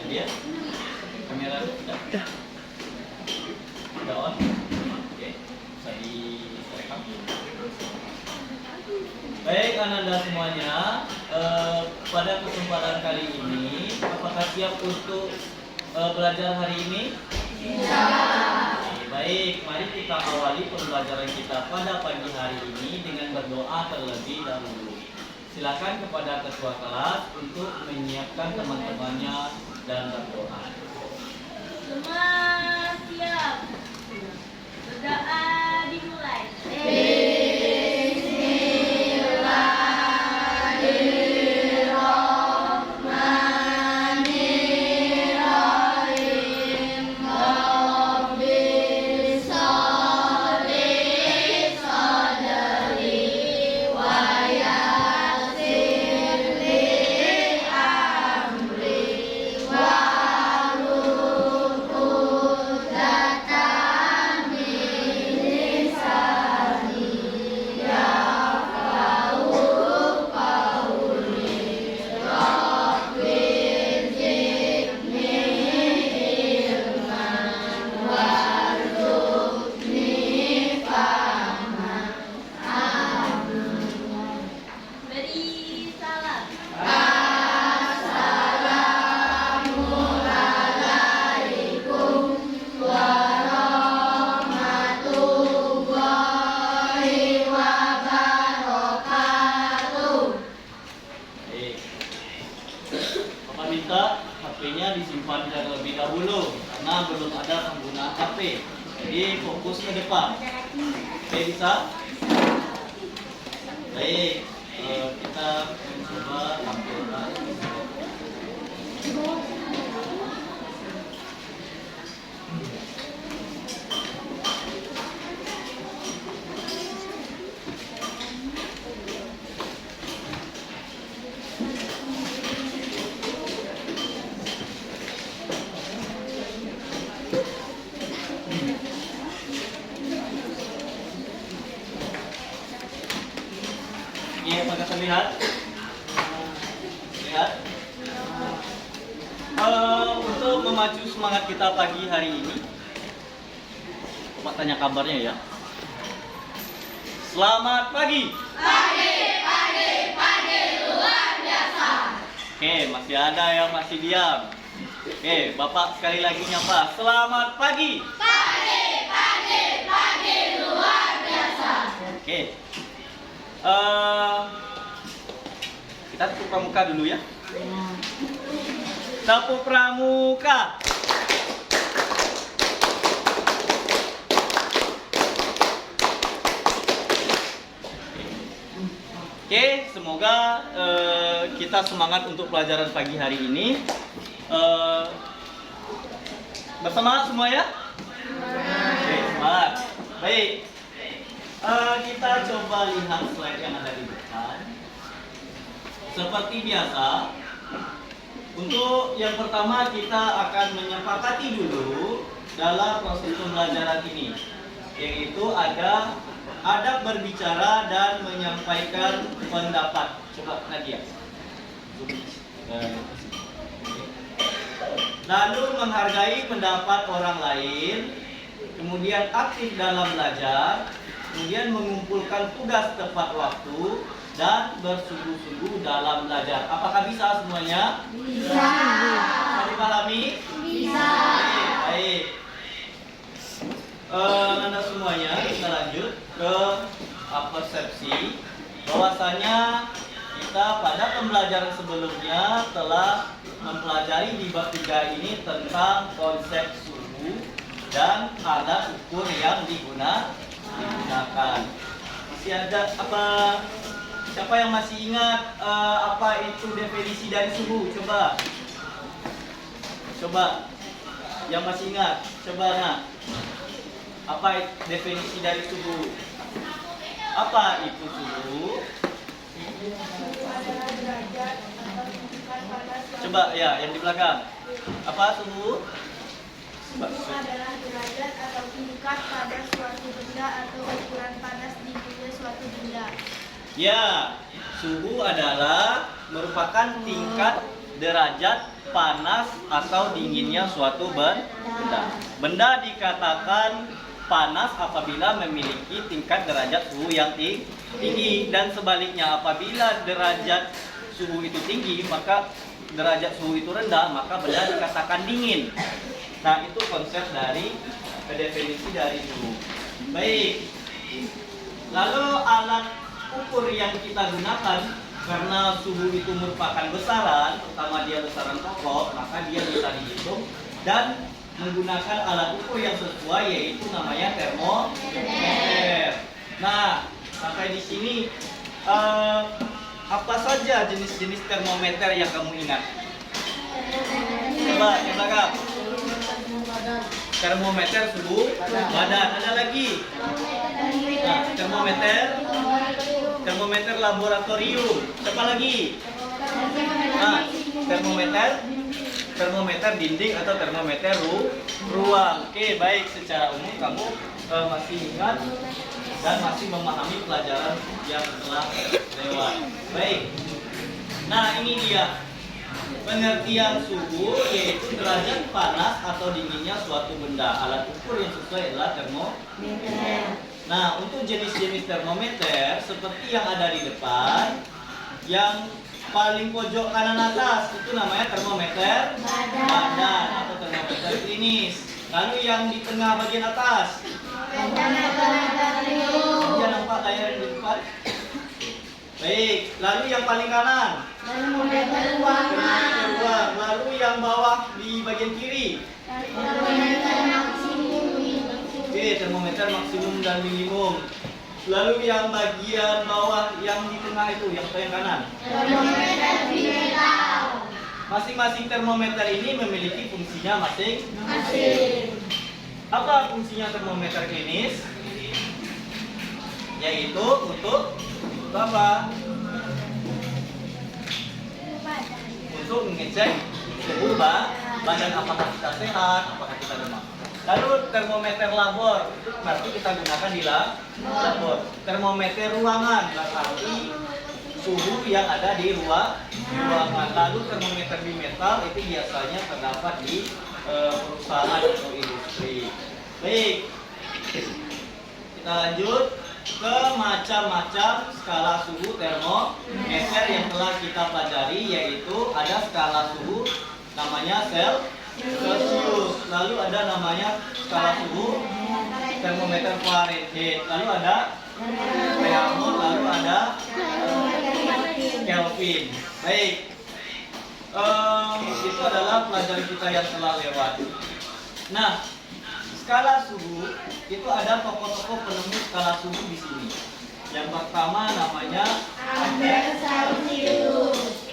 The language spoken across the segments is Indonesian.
Dia kamera sudah. Sudah on. Oke, bisa direkam. Baik, Ananda semuanya, pada kesempatan kali ini, apakah siap untuk belajar hari ini? Ya. Baik, mari kita awali pembelajaran kita pada pagi hari ini dengan berdoa terlebih dahulu. Silakan kepada ketua kelas untuk menyiapkan teman-temannya dan berdoa. Semua siap. Berdoa dimulai. HP-nya disimpan terlebih dahulu karena belum ada penggunaan HP. Jadi fokus ke depan. Oke, bisa? Baik, kita mencoba tampilkan. Oke, apakah terlihat? Lihat. Untuk memacu semangat kita pagi hari ini, coba tanya kabarnya ya. Selamat pagi. Pagi, luar biasa. Oke, masih ada yang masih diam. Oke, Bapak sekali lagi nyapa. Selamat pagi. Pagi, luar biasa. Oke. Kita tepuk pramuka dulu ya. Tepuk pramuka. Oke, semoga kita semangat untuk pelajaran pagi hari ini. Bersemangat semua ya? Oke, semangat. Baik. Kita coba lihat slide yang ada di depan. Seperti biasa, untuk yang pertama kita akan menyepakati dulu dalam proses pembelajaran ini, yaitu ada adab berbicara dan menyampaikan pendapat. Coba Nadia. Lalu menghargai pendapat orang lain, kemudian aktif dalam belajar, kemudian mengumpulkan tugas tepat waktu dan bersungguh-sungguh dalam belajar. Apakah bisa semuanya? Bisa. Bisa dipahami? Bisa. Baik. Anda semuanya kita lanjut ke persepsi bahwasanya kita pada pembelajaran sebelumnya telah mempelajari di bab 3 ini tentang konsep suhu dan alat ukur yang digunakan. Masih ada apa? Siapa yang masih ingat apa itu definisi dari suhu? Coba. Yang masih ingat, coba nak. Apa definisi dari suhu? Apa itu suhu? Coba ya, yang di belakang. Apa suhu? Suhu adalah derajat atau tingkat pada suatu benda atau ukuran panas dinginnya suatu benda. Ya, suhu adalah merupakan tingkat derajat panas atau dinginnya suatu benda. Benda dikatakan panas apabila memiliki tingkat derajat suhu yang tinggi, dan sebaliknya apabila derajat suhu itu tinggi maka derajat suhu itu rendah, maka benda dikatakan dingin. Nah, itu konsep dari definisi dari suhu. Baik. Lalu alat ukur yang kita gunakan, karena suhu itu merupakan besaran, terutama dia besaran pokok, maka dia bisa dihitung dan menggunakan alat ukur yang sesuai, yaitu namanya termometer. Nah, sampai di sini apa saja jenis-jenis termometer yang kamu ingat? Coba, Kak. Termometer suhu badan. Ada lagi? Nah, termometer laboratorium. Siapa lagi? Nah, termometer dinding atau termometer ruang. Oke, baik. Secara umum kamu masih ingat dan masih memahami pelajaran yang telah lewat. Baik. Nah, ini dia pengertian suhu, yaitu derajat panas atau dinginnya suatu benda. Alat ukur yang sesuai adalah termometer. Nah, untuk jenis-jenis termometer seperti yang ada di depan, yang paling pojok kanan atas itu namanya termometer badan atau termometer klinis. Lalu yang di tengah bagian atas, dia nampak layar yang di depan. Baik, lalu yang paling kanan, termometer ruang. Lalu yang bawah di bagian kiri, oke, termometer maksimum dan minimum. Lalu yang bagian bawah yang di tengah itu, yang kanan, termometer digital. Masing-masing termometer ini memiliki fungsinya masing-masing. Apa fungsinya termometer klinis? Yaitu untuk apa? Untuk mengecek suhu badan, apakah kita sehat, apakah kita demam. Lalu termometer labor, itu berarti kita gunakan di labor. Termometer ruangan, berarti suhu yang ada di ruangan. Lalu termometer bimetal itu biasanya terdapat di perusahaan atau industri. Baik, kita lanjut ke macam-macam skala suhu termometer yang telah kita pelajari, yaitu ada skala suhu namanya Celsius, lalu ada namanya skala suhu termometer Fahrenheit, lalu ada Fahrenheit, lalu ada Kelvin. Baik, itu adalah pelajaran kita yang telah lewat. Nah, skala suhu itu ada tokoh-tokoh penemu skala suhu di sini. Yang pertama namanya Albert Celsius.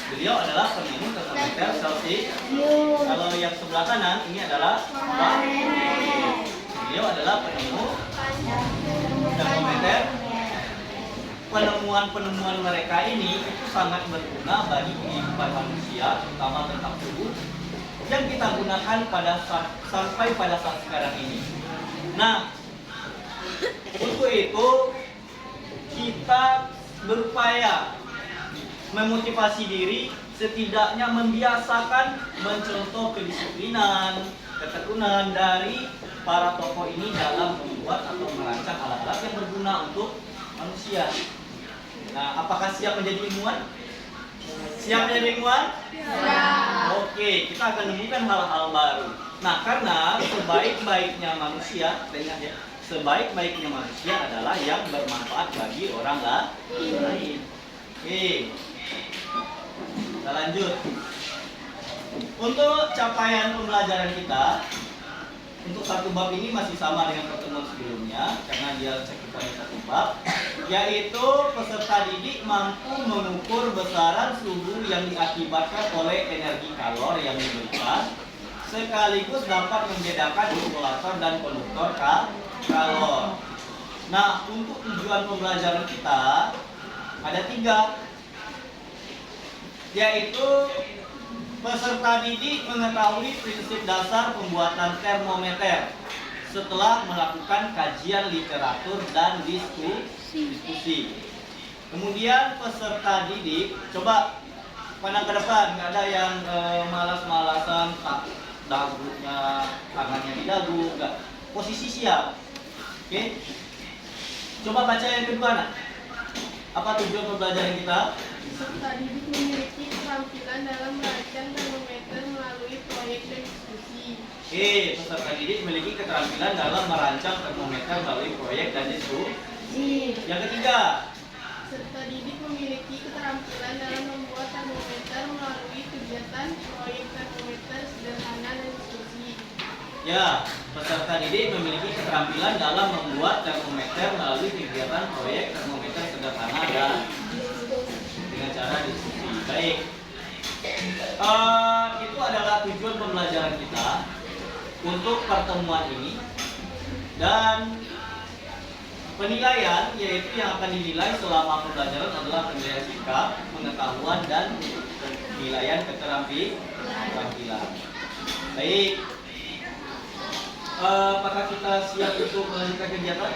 Beliau adalah penemu termometer Celsius. Kalau yang sebelah kanan ini adalah Fahrenheit. Beliau adalah penemu termometer. Penemuan-penemuan mereka ini itu sangat berguna bagi kehidupan manusia, terutama tentang suhu, yang kita gunakan sampai pada saat sekarang ini. Nah, untuk itu kita berupaya memotivasi diri, setidaknya membiasakan mencontoh kedisiplinan, ketekunan dari para tokoh ini dalam membuat atau merancang alat-alat yang berguna untuk manusia. Nah, apakah siap menjadi ilmuwan? Siap menjadi ilmuwan? Oke, kita akan menemukan hal-hal baru. Nah, karena sebaik-baiknya manusia, ingat ya, sebaik-baiknya manusia adalah yang bermanfaat bagi orang lain. Oke, kita lanjut. Untuk capaian pembelajaran kita, untuk satu bab ini masih sama dengan pertemuan sebelumnya, karena dia cakupannya satu bab, yaitu peserta didik mampu mengukur besaran suhu yang diakibatkan oleh energi kalor yang diberikan, sekaligus dapat membedakan isolasi dan konduktor kalor. Nah, untuk tujuan pembelajaran kita ada 3, yaitu peserta didik mengetahui prinsip dasar pembuatan termometer setelah melakukan kajian literatur dan diskusi. Kemudian peserta didik, coba pandang ke depan, nggak ada yang malas-malasan, tak dagunya, tangannya di dagu, nggak. Posisi siap. Oke. Coba baca yang kedua, nak. Apa tujuan pembelajaran kita? Peserta didik memiliki keterampilan dalam merancang termometer melalui proyek dan diskusi. Peserta didik memiliki keterampilan dalam merancang termometer melalui proyek dan diskusi. Yang ketiga, Peserta didik memiliki keterampilan dalam membuat termometer melalui kegiatan proyek termometer sederhana dan diskusi. ya, peserta didik memiliki keterampilan dalam membuat termometer melalui kegiatan proyek termometer sederhana dan dengan cara diskusi. Baik, itu adalah tujuan pembelajaran kita untuk pertemuan ini, dan penilaian yaitu yang akan dinilai selama pembelajaran adalah penilaian sikap, pengetahuan, dan penilaian keterampilan. Baik, apakah kita siap untuk melanjutkan kegiatan?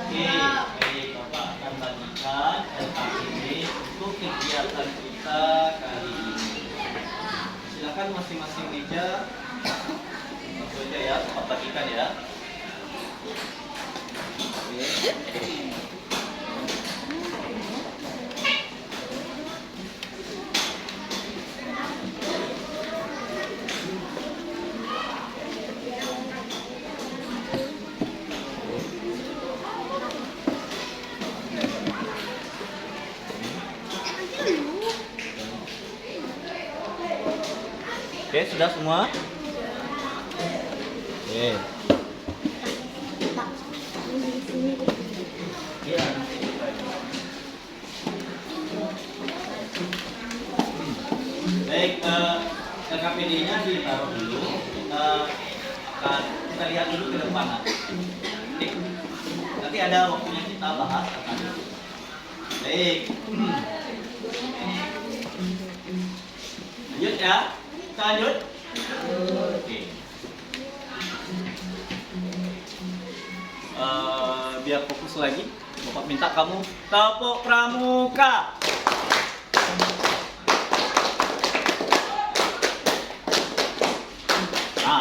Oke, baik, Bapak akan lanjutkan ini untuk kegiatan kita kali ini. Silakan masing-masing meja. Langsung aja ya, Bapak perhatikan ya. Oke, sudah semua? Oke. Iya. Baik, KKPD-nya ditaruh dulu. Kita lihat dulu ke depan. Nanti ada waktunya kita bahas. Baik. Lanjut ya. Kita lanjut. Oke. Biar fokus lagi, Bapak minta kamu tepuk pramuka.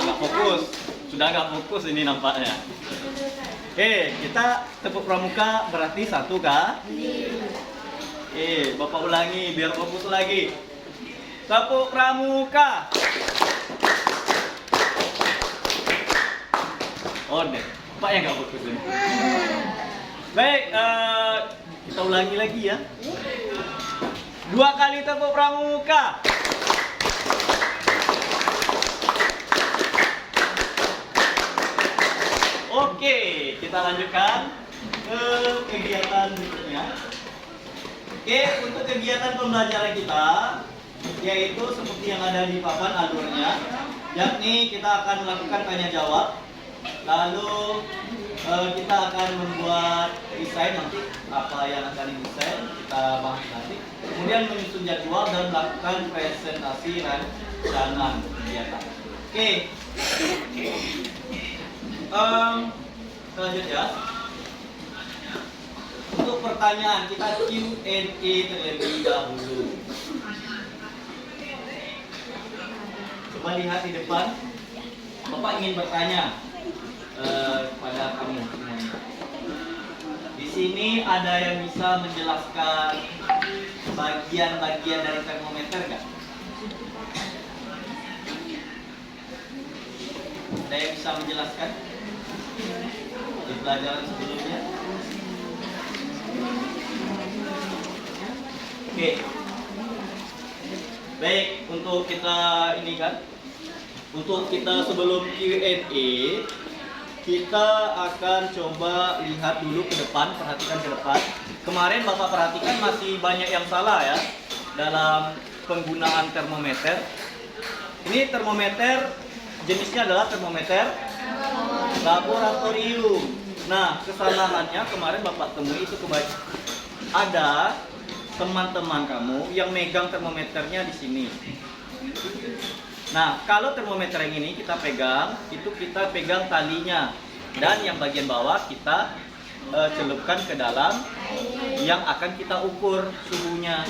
Nggak fokus. Sudah nggak fokus ini nampaknya. Oke, kita tepuk pramuka berarti satu kah? Bapak ulangi biar fokus lagi. Tepuk pramuka. Oh deh, Bapak yang nggak fokus ini. Baik, kita ulangi lagi ya. 2 kali tepuk pramuka. Oke, kita lanjutkan ke kegiatan berikutnya. Oke, untuk kegiatan pembelajaran kita, yaitu seperti yang ada di papan alurnya, yakni kita akan melakukan tanya jawab, lalu kita akan membuat desain nanti apa yang akan didesain kita bahas nanti, kemudian menyusun jadwal dan melakukan presentasi rancangan kegiatan. Oke, selanjutnya untuk pertanyaan kita Q&A terlebih dahulu. Coba lihat di depan, Bapak ingin bertanya kepada kamu semuanya. Di sini ada yang bisa menjelaskan bagian-bagian dari termometer nggak? Ada yang bisa menjelaskan di pelajaran sebelumnya? Oke. Baik, untuk kita ini kan, untuk kita sebelum Q&A, kita akan coba lihat dulu ke depan, perhatikan ke depan. Kemarin Bapak perhatikan masih banyak yang salah ya dalam penggunaan termometer. Ini termometer jenisnya adalah termometer laboratorium. Nah, kesalahannya kemarin Bapak temui itu ada teman-teman kamu yang megang termometernya di sini. Nah, kalau termometer yang ini kita pegang, itu kita pegang talinya, dan yang bagian bawah kita celupkan ke dalam yang akan kita ukur suhunya.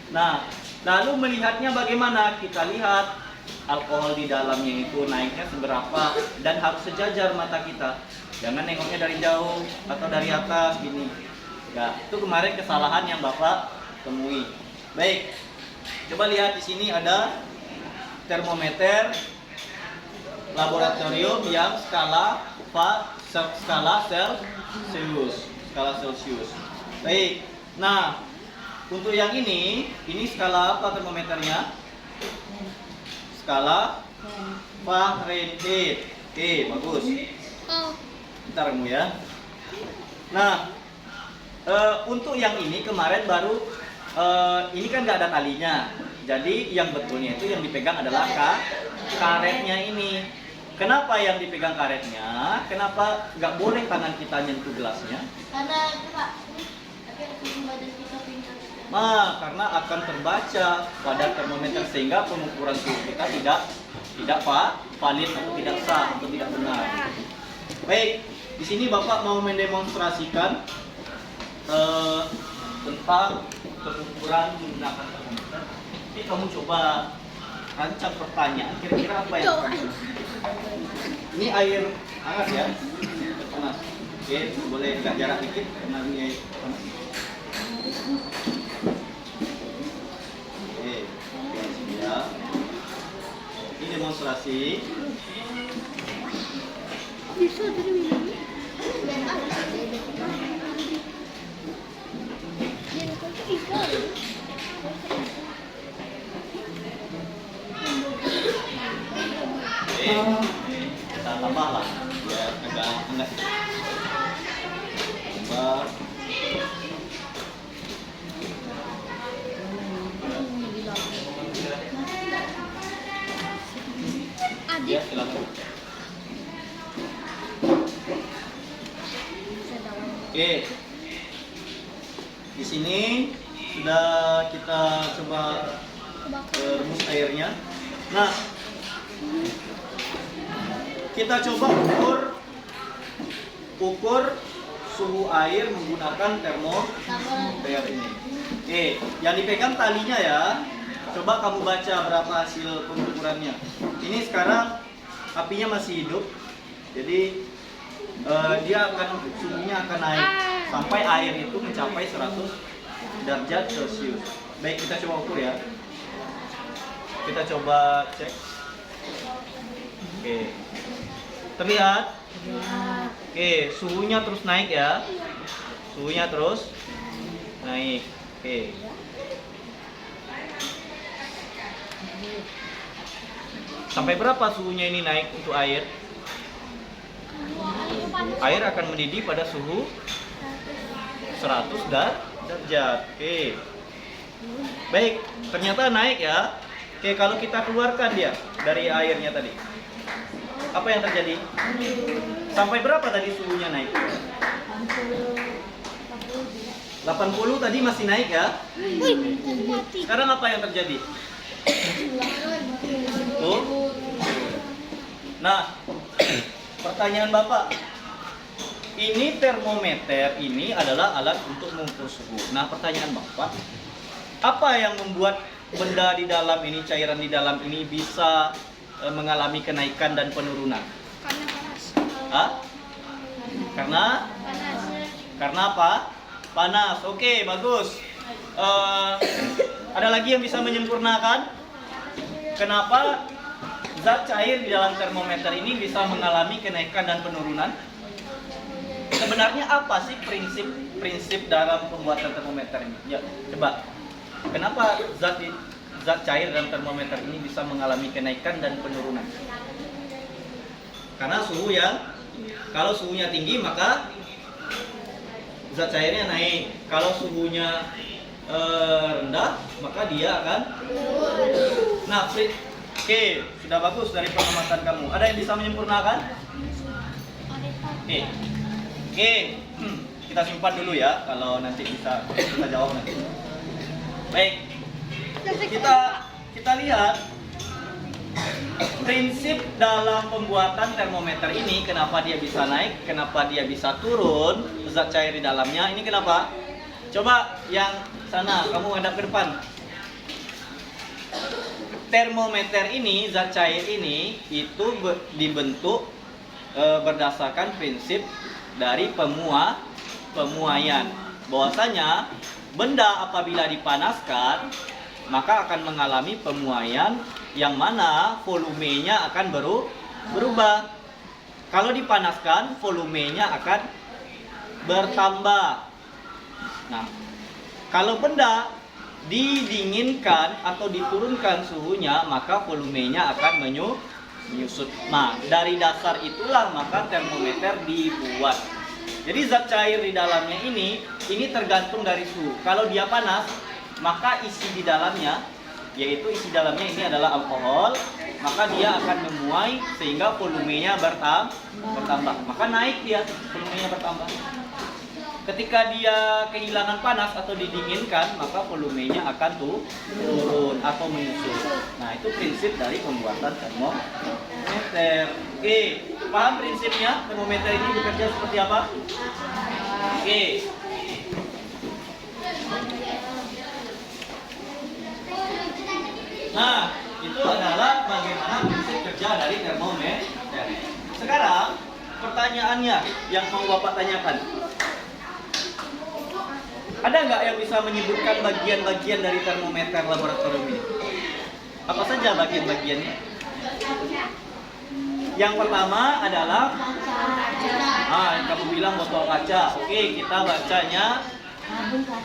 Nah, Lalu melihatnya bagaimana? Kita lihat alkohol di dalamnya itu naiknya seberapa dan harus sejajar mata kita. Jangan nengoknya dari jauh atau dari atas gini. Ya, itu kemarin kesalahan yang Bapak temui. Baik. Coba lihat di sini ada termometer laboratorium yang skala Celsius. Baik. Nah, untuk yang ini skala apa termometernya? Skala Fahrenheit. Oke, bagus. Bentar kamu ya. Nah, untuk yang ini kemarin baru ini kan nggak ada talinya. Jadi yang betulnya itu yang dipegang adalah karetnya ini. Kenapa yang dipegang karetnya? Kenapa nggak boleh tangan kita nyentuh gelasnya? Karena Pak, badan kita pintar. Karena akan terbaca pada termometer sehingga pengukuran suhu kita tidak valid atau tidak sah atau tidak benar. Baik, di sini Bapak mau mendemonstrasikan tentang pengukuran menggunakan termometer. Jadi kamu coba rancang pertanyaan. Kira-kira apa yang kamu? Ini air hangat ya, air panas. Oke, boleh agak jarak dikit karena ini air panas. Oke, sini ya. Ini demonstrasi. Bisa dari minum. Kita tambah lah biar agak hangat. Tambah. Ya, silakan. Oke. Di sini sudah kita coba remus airnya. Nah, kita coba ukur suhu air menggunakan termometer ini. Oke, yang dipegang talinya ya. Coba kamu baca berapa hasil pengukurannya. Ini sekarang apinya masih hidup, jadi suhunya akan naik sampai air itu mencapai 100 derajat Celcius. Baik, kita coba ukur ya. Kita coba cek. Oke, terlihat? Oke, suhunya terus naik ya. Suhunya terus naik. Oke. Sampai berapa suhunya ini naik untuk air? Air akan mendidih pada suhu 100 derajat. Oke. Baik, ternyata naik ya. Oke, kalau kita keluarkan dia dari airnya tadi, apa yang terjadi? Sampai berapa tadi suhunya naik? 80 tadi masih naik ya. Sekarang apa yang terjadi? Tuh. Nah, pertanyaan Bapak, ini termometer ini adalah alat untuk mengukur suhu. Nah, pertanyaan Bapak, apa yang membuat benda di dalam ini, cairan di dalam ini bisa mengalami kenaikan dan penurunan? Karena panas. Hah? Karena apa? Panas. Oke, bagus. Ada lagi yang bisa menyempurnakan? Kenapa zat cair di dalam termometer ini bisa mengalami kenaikan dan penurunan? Sebenarnya apa sih prinsip dalam pembuatan termometer ini? Ya, coba. Kenapa zat cair dalam termometer ini bisa mengalami kenaikan dan penurunan? Karena kalau suhunya tinggi maka zat cairnya naik. Kalau suhunya rendah maka dia akan. Nah, oke, sudah bagus dari pengamatan kamu. Ada yang bisa menyempurnakan? Oke, kita simpan dulu ya. Kalau nanti bisa kita jawab nanti. Baik, kita lihat prinsip dalam pembuatan termometer ini. Kenapa dia bisa naik? Kenapa dia bisa turun? Zat cair di dalamnya. Ini kenapa? Coba yang sana, kamu hadap ke depan. termometer ini, zat cair ini itu dibentuk berdasarkan prinsip dari pemuaian. Bahwasanya benda apabila dipanaskan maka akan mengalami pemuaian yang mana volumenya akan berubah. Kalau dipanaskan volumenya akan bertambah. Nah, kalau benda didinginkan atau diturunkan suhunya maka volumenya akan menyusut. Nah, dari dasar itulah maka termometer dibuat. Jadi zat cair di dalamnya ini tergantung dari suhu. Kalau dia panas, maka isi di dalamnya, yaitu isi dalamnya ini adalah alkohol, maka dia akan memuai sehingga volumenya bertambah. Maka naik dia, volumenya bertambah. Ketika dia kehilangan panas atau didinginkan, maka volumenya akan turun atau menyusut. Nah, itu prinsip dari pembuatan termometer. Oke, paham prinsipnya? Termometer ini bekerja seperti apa? Oke. Nah, itu adalah bagaimana prinsip kerja dari termometer. Sekarang, pertanyaannya yang mau Bapak tanyakan. Ada nggak yang bisa menyebutkan bagian-bagian dari termometer laboratorium ini? Apa saja bagian-bagiannya? Yang pertama adalah kamu bilang botol kaca. Oke, kita bacanya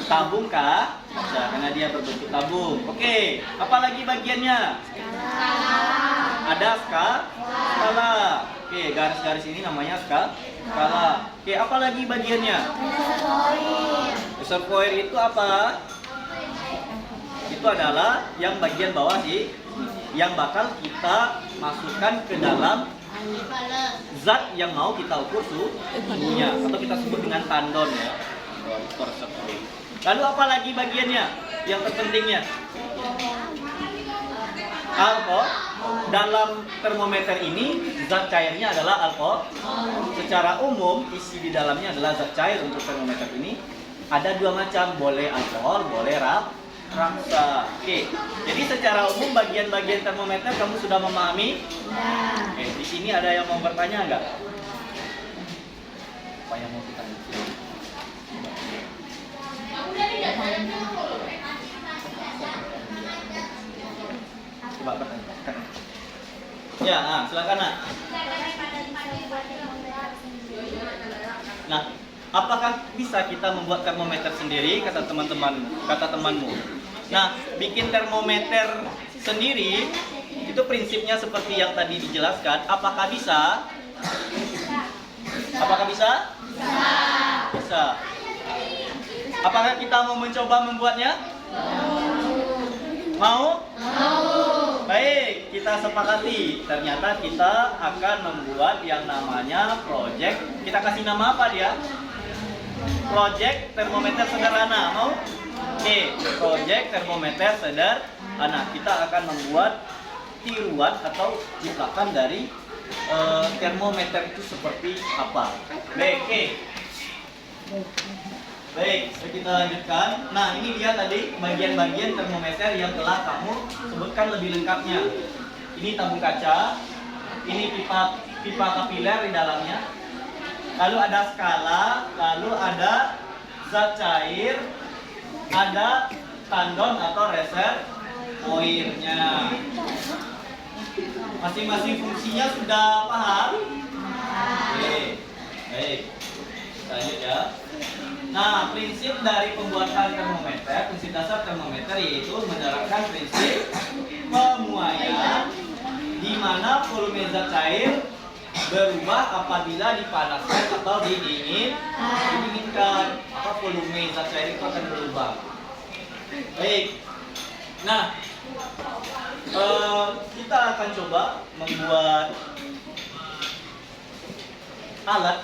tabung kaca karena dia berbentuk tabung. Oke, apa lagi bagiannya? Ada skala. Oke, garis-garis ini namanya skala. Oke, apa lagi bagiannya? Reservoir itu apa? Itu adalah yang bagian bawah sih, yang bakal kita masukkan ke dalam zat yang mau kita ukur suhunya, atau kita sebut dengan tandon ya. Lalu apa lagi bagiannya? Yang terpentingnya alkohol. Dalam termometer ini zat cairnya adalah alkohol. Secara umum isi di dalamnya adalah zat cair. Untuk termometer ini ada dua macam, boleh alkohol, boleh raksa. Oke, jadi secara umum bagian-bagian termometer kamu sudah memahami? Oke, di sini ada yang mau bertanya nggak? Apa yang mau kita tanya? Coba bertanya. Ya, silakan nak. Nah, apakah bisa kita membuat termometer sendiri? Kata temanmu. Nah, bikin termometer sendiri itu prinsipnya seperti yang tadi dijelaskan. Apakah bisa? Apakah bisa? Bisa. Apakah kita mau mencoba membuatnya? Mau? Baik, kita sepakati. Ternyata kita akan membuat yang namanya project. Kita kasih nama apa dia? Project termometer sederhana. Mau? Oke, project termometer sederhana. Kita akan membuat tiruan atau ciptakan dari termometer itu seperti apa. Baik, oke. Baik, kita lanjutkan. Nah, ini dia tadi bagian-bagian termometer yang telah kamu sebutkan lebih lengkapnya. Ini tabung kaca, ini pipa kapiler di dalamnya. Lalu ada skala, lalu ada zat cair, ada tandon atau reservoirnya. Masing-masing fungsinya sudah paham? Oke, baik. Lanjut ya. Nah, prinsip dari pembuatan termometer, prinsip dasar termometer yaitu menerapkan prinsip pemuaian di mana volume zat cair berubah apabila dipanaskan atau didinginkan. Maka volume zat cair itu akan berubah. Baik. Nah, kita akan coba membuat alat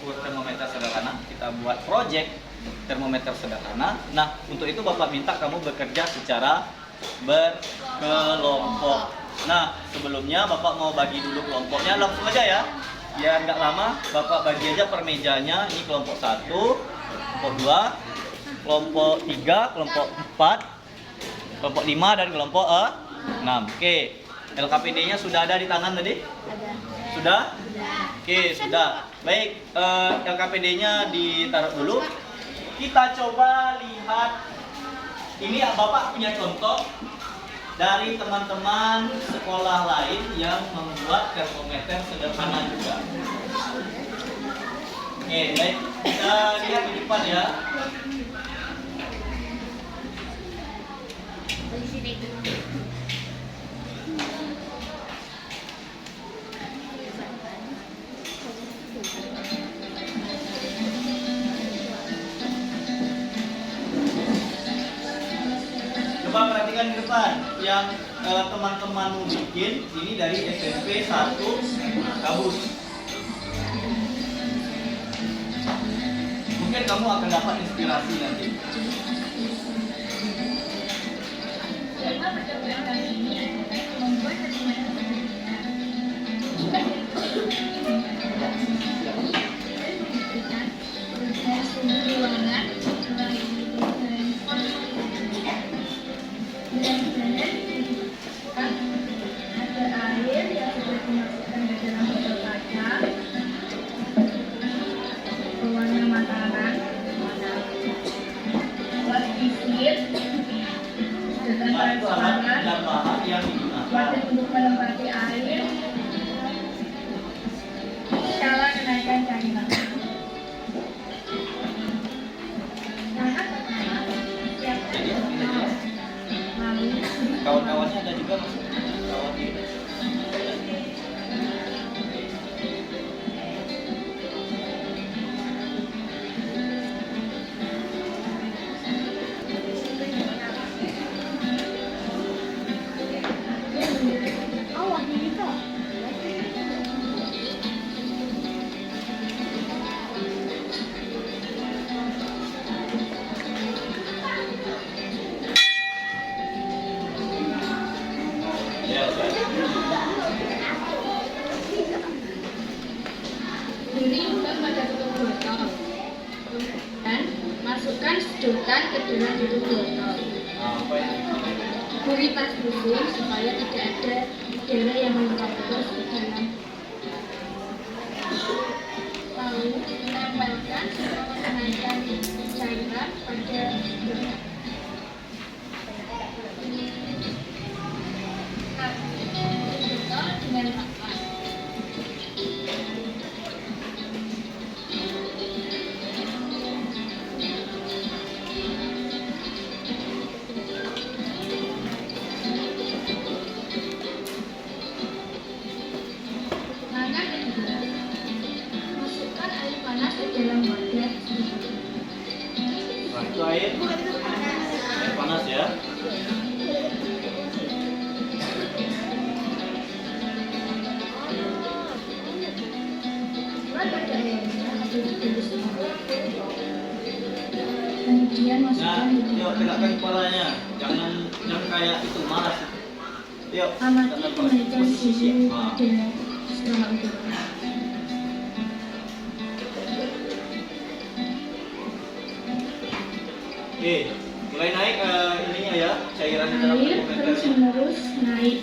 ukur termometer sederhana. Kita buat project termometer sederhana. Nah, untuk itu Bapak minta kamu bekerja secara berkelompok. Nah, sebelumnya Bapak mau bagi dulu kelompoknya, langsung aja ya. Biar nggak lama, Bapak bagi aja per mejanya. Ini kelompok 1, kelompok 2, kelompok 3, kelompok 4, Kelompok 5 dan kelompok 6. Oke. LKPD-nya sudah ada di tangan tadi? Sudah? Oke, sudah. Baik, LKPD-nya ditaruh dulu. Kita coba lihat. Ini Bapak punya contoh dari teman-teman sekolah lain yang membuat termometer sederhana juga. Oke, baik. Kita lihat di depan ya. Coba perhatikan di depan yang teman-teman mau bikin ini dari SMP 1 Kabus. Mungkin kamu akan dapat inspirasi nanti. Nah, itu alat dan bahan yang digunakan. Untuk melempati air, skala kenaikan cairan. Tahap pertama, siapkan botol. Lalu Kawan-kawannya ada juga Mas? Kawan ini. Ya, beri lubang pada tutup botol dan masukkan sedotan ke dalam tutup botol. apa ini? Beri tas busung supaya tidak ada udara yang menyerap terus ke dalam. Lalu menempelkan skala kenaikan cairan pada sedotan. Botol dengan rapat. Langkah kedua, masukkan air panas ke dalam wadah. Nah, itu air panas ya. Buat pada airnya atau ditulis. Kemudian Nah, masukkan yuk tegakkan kepalanya. Jangan kayak itu malas. Yuk, amati tegakkan kenaikan posisi suhu siap. Nah. pada skala udara. Oke, mulai naik ininya ya, cairan di dalam Air termometernya. terus menerus naik.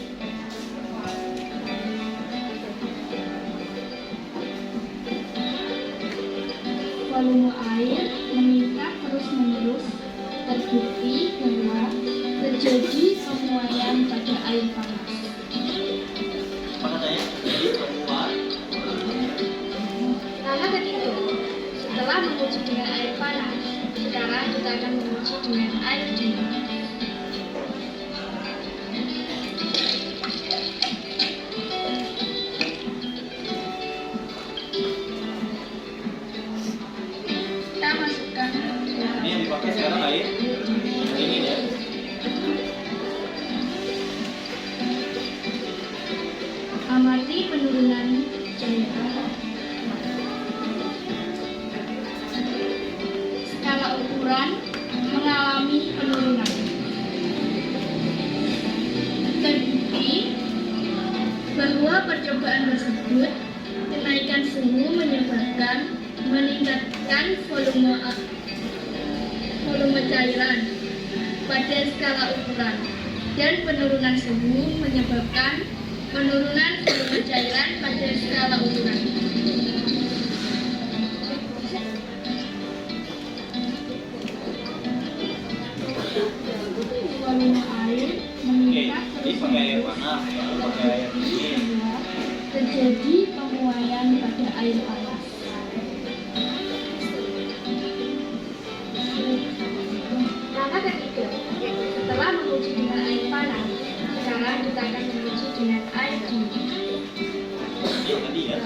Volume air meningkat terus menerus. Terbukti bahwa terjadi pemuaian pada air panas. Apa katanya? Jadi semua. Langkah ketiga, setelah menguji dengan air panas, sekarang kita akan menguji dengan air dingin. Kita masukkan Ini yang dipakai sekarang air dingin ya. amati penurunan cairan. Skala ukuran mengalami penurunan. Terbukti bahwa percobaan tersebut kenaikan suhu menyebabkan meningkatkan volume cairan. pada skala ukuran, dan penurunan suhu menyebabkan penurunan volume cairan pada skala ukuran. Volume air meningkat Jadi pakai air panas, pakai air dingin. terjadi penguaian pada air panas. Langkah ketiga, yaitu setelah menguji dengan air panas, sekarang kita akan menguji dengan air dingin. Iya tadi ya.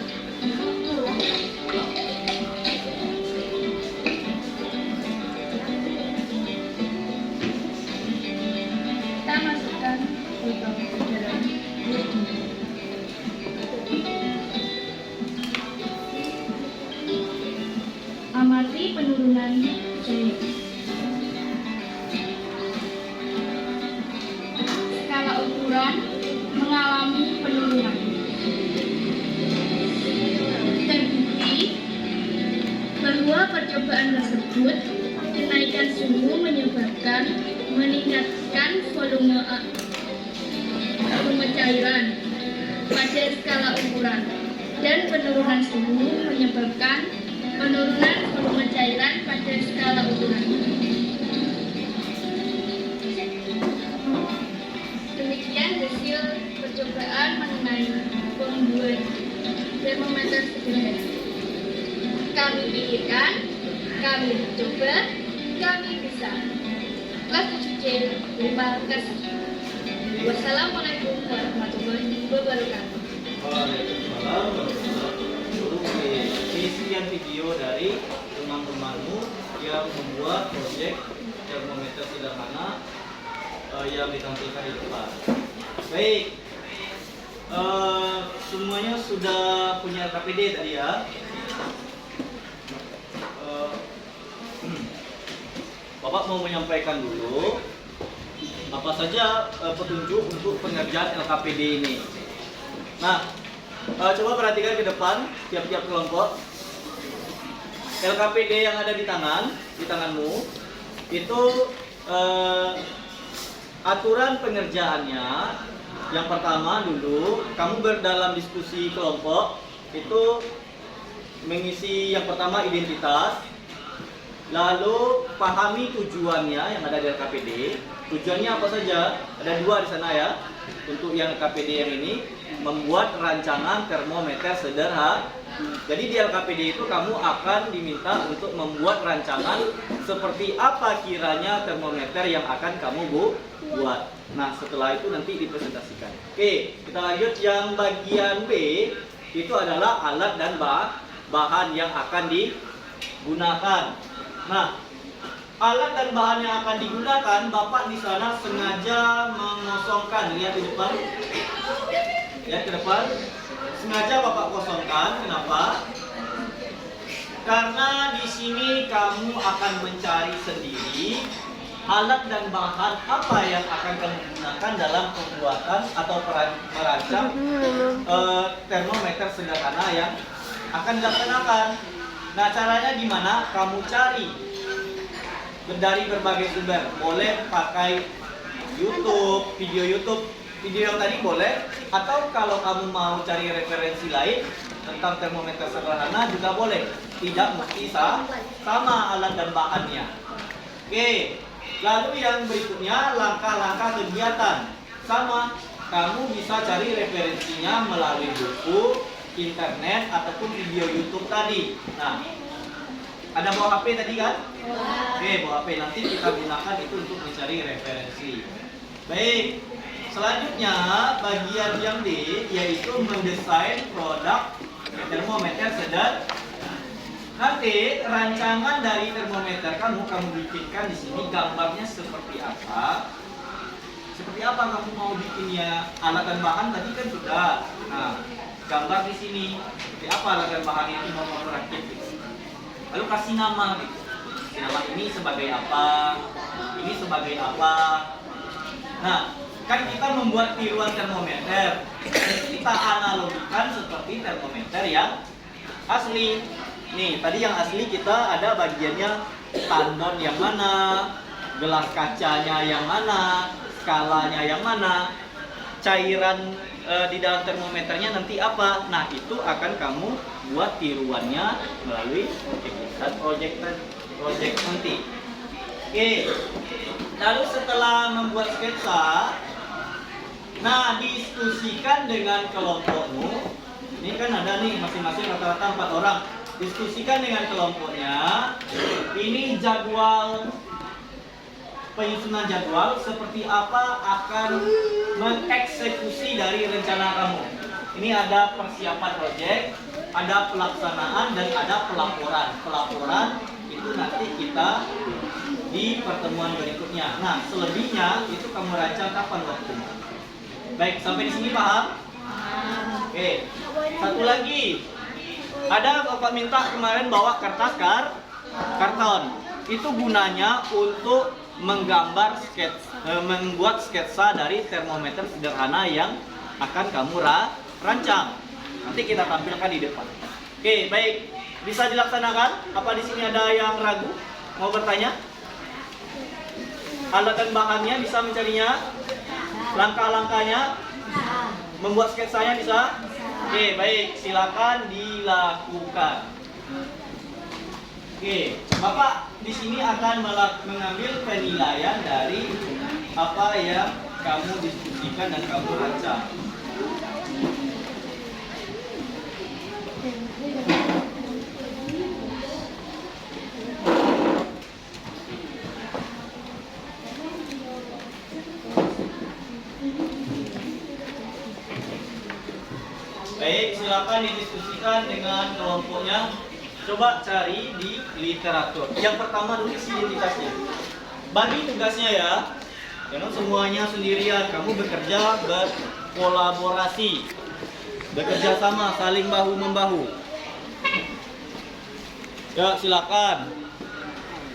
Kita masukkan botol ke dalam air dingin. Amati penurunan cairan. Skala ukuran mengalami penurunan. Terbukti bahwa percobaan tersebut kenaikan suhu menyebabkan meningkatkan volume cairan pada skala ukuran, dan penurunan suhu menyebabkan penurunan volume cairan pada skala ukuran. Demikian hasil percobaan mengenai pembuat termometer sederhana. Kami pikirkan, kami coba, kami bisa. Kelas 7C, terima kasih. Wassalamualaikum warahmatullahi wabarakatuh. Waalaikumsalam warahmatullahi wabarakatuh. Isian video dari teman-temanmu yang membuat proyek termometer sederhana yang ditampilkan di depan. Baik, semuanya sudah punya KPD tadi ya. Bapak mau menyampaikan dulu apa saja petunjuk untuk pengerjaan LKPD ini. Nah, coba perhatikan ke depan tiap-tiap kelompok. LKPD yang ada di tanganmu itu aturan pengerjaannya. Yang pertama dulu, kamu berdalam diskusi kelompok itu mengisi yang pertama identitas, lalu pahami tujuannya yang ada di LKPD. Tujuannya apa saja? Ada dua di sana ya. Untuk yang LKPD yang ini membuat rancangan termometer sederhana. Jadi di LKPD itu kamu akan diminta untuk membuat rancangan seperti apa kiranya termometer yang akan kamu buat. Nah, setelah itu nanti dipresentasikan. Oke, kita lanjut yang bagian B. Itu adalah alat dan bahan yang akan digunakan. Nah, alat dan bahan yang akan digunakan, Bapak di sana sengaja mengosongkan. Lihat di depan. Lihat ke depan. Sengaja Bapak kosongkan. Kenapa? Karena di sini kamu akan mencari sendiri alat dan bahan apa yang akan kamu gunakan dalam pembuatan atau merancang termometer sederhana yang akan dilaksanakan. Nah, caranya gimana? Kamu cari dari berbagai sumber. Boleh pakai YouTube, video yang tadi boleh. Atau kalau kamu mau cari referensi lain tentang termometer sederhana juga boleh. Tidak mesti sama alat dan bahannya. Oke, lalu yang berikutnya langkah-langkah kegiatan. Sama, kamu bisa cari referensinya melalui buku, internet, ataupun video YouTube tadi. Nah, ada bawa HP tadi kan? Oke, bawa HP. Nanti kita gunakan itu untuk mencari referensi. Baik, selanjutnya bagian yang D, yaitu mendesain produk termometer sederhana. Nanti rancangan dari termometer kamu bikinkan di sini gambarnya seperti apa? Seperti apa kamu mau bikinnya? Alat dan bahan tadi kan sudah. Nah, gambar di sini seperti apa alat dan bahan itu mau kamu rakit. Lalu kasih nama gitu. Nama ini sebagai apa? Ini sebagai apa? Nah, kan kita membuat tiruan termometer. Jadi kita analogikan seperti termometer yang asli. Nih, tadi yang asli kita ada bagiannya tandon yang mana, gelas kacanya yang mana, skalanya yang mana, cairan di dalam termometernya nanti apa. Nah, itu akan kamu buat tiruannya melalui project nanti. Oke. Lalu setelah membuat sketsa, nah diskusikan dengan kelompokmu. Ini kan ada nih masing-masing rata-rata 4 orang. Diskusikan dengan kelompoknya. Ini jadwal, penyusunan jadwal seperti apa akan mengeksekusi dari rencana kamu. Ini ada persiapan proyek, ada pelaksanaan, dan ada pelaporan. Pelaporan itu nanti kita di pertemuan berikutnya. Nah, selebihnya itu kamu rancang kapan waktunya. Baik, sampai di sini paham? Oke. Satu lagi. Ada Bapak minta kemarin bawa kertas karton. Itu gunanya untuk menggambar membuat sketsa dari termometer sederhana yang akan kamu rancang. Nanti kita tampilkan di depan. Oke, baik. Bisa dilaksanakan? Apa di sini ada yang ragu? Mau bertanya? Alat dan bahannya bisa mencarinya? Langkah-langkahnya? Membuat sketsanya bisa? Oke, baik. Silakan dilakukan. Oke, Bapak di sini akan mengambil penilaian dari apa yang kamu diskusikan dan kamu rancang. Baik, silakan didiskusikan dengan kelompoknya. Coba cari di literatur. Yang pertama dulu isi identitasnya. Bagi tugasnya ya. Jangan semuanya sendirian. Kamu bekerja berkolaborasi, bekerja sama, saling bahu membahu. Ya, silakan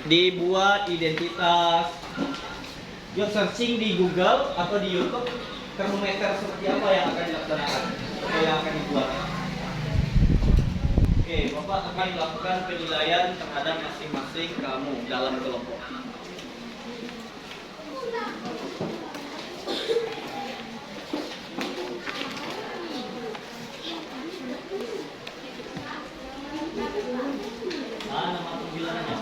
dibuat identitas. Yuk searching di Google atau di YouTube termometer seperti apa yang akan dilaksanakan atau yang akan dibuat. Oke, Bapak akan melakukan penilaian terhadap masing-masing kamu dalam kelompok. Nama panggilannya.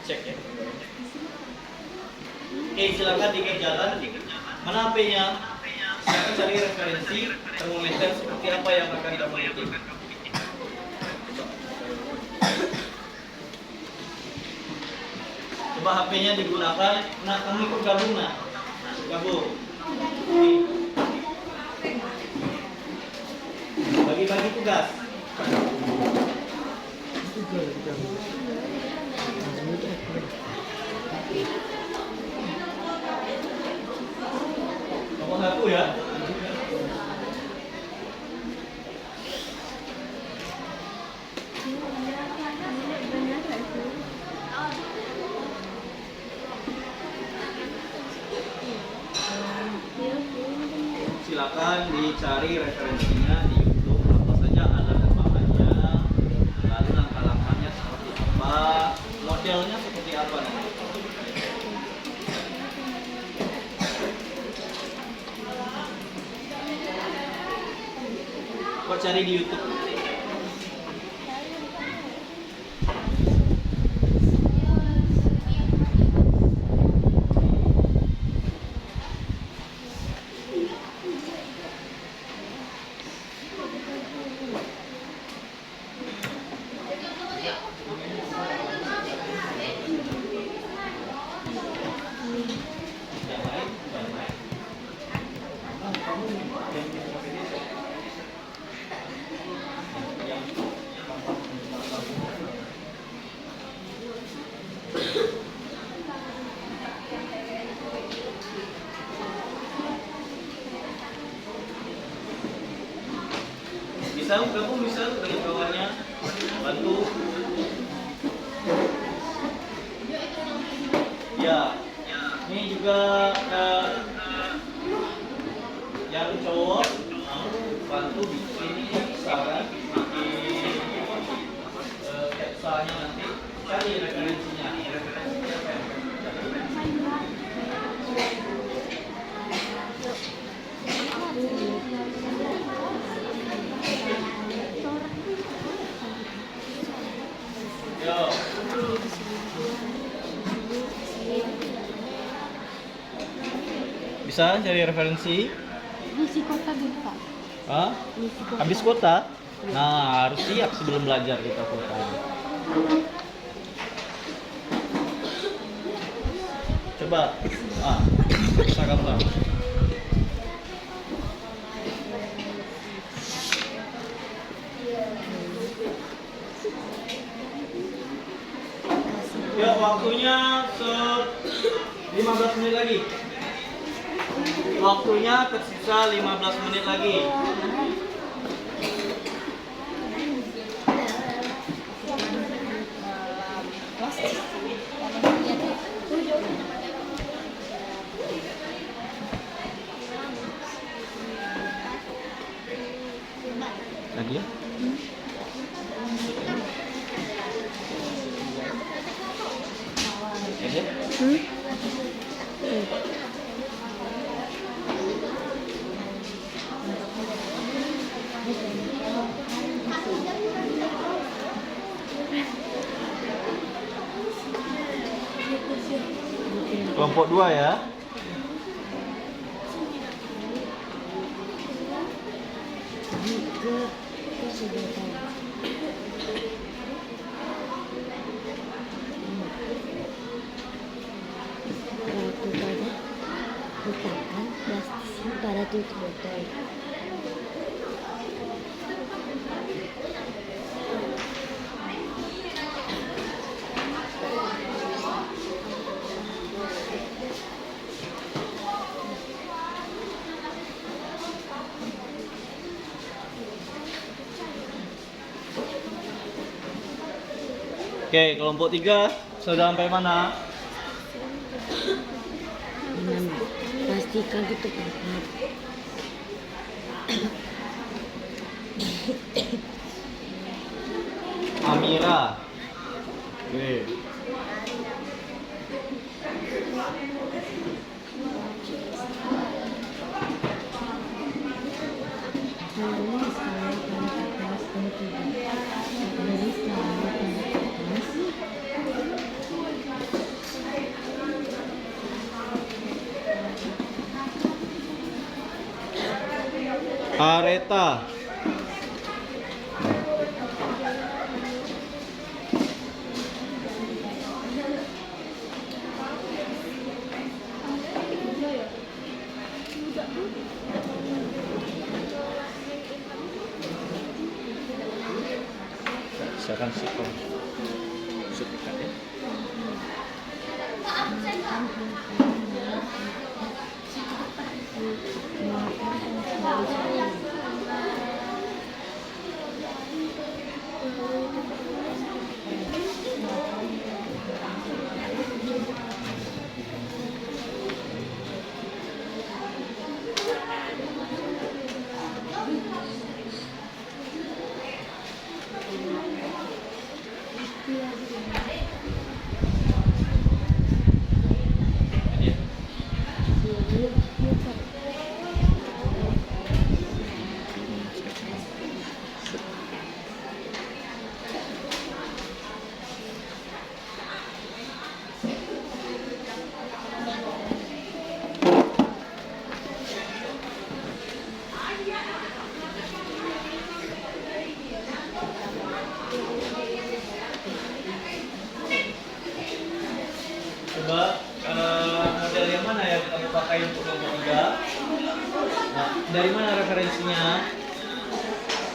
Cek ya. Oke, silakan dikit jalan. Mana HP-nya? Silakan cari referensi termometer seperti apa yang akan kamu bikin. Coba HP-nya digunakan. Nah, kamu ikut gabung nah. Gabung. Bagi-bagi tugas. Nomor 1 ya. Silakan dicari referensinya di YouTube apa saja ada bahannya, lalu langkah-langkahnya seperti apa, modelnya seperti apa nanti. Kok cari di YouTube? Bisa gabung, bisa dari kawannya bantu. juga yang cowok bantu bikin bisa kan, bikin capsanya nanti cari referensinya. Yo. Bisa cari referensi? Misi kota bisa. Hah? Habis kota? Nah, harus siap sebelum belajar kita kota. Coba, bisa gambar. Ya, waktunya 15 menit lagi. Waktunya tersisa 15 menit lagi. Lagi ya? Lagi ya? Kelompok 2 ya. Letakkan plastik pada tutup botol. Oke, kelompok 3 sudah sampai mana? Pastikan tutup rapat. Amira. Oke. Menulis skala pada kertas dan tidak. Menulis skala pada kertas. Areta. Silakan silakan. Silakan ya. Coba model yang mana yang kamu pakai untuk kelompok 3? Nah, dari mana referensinya?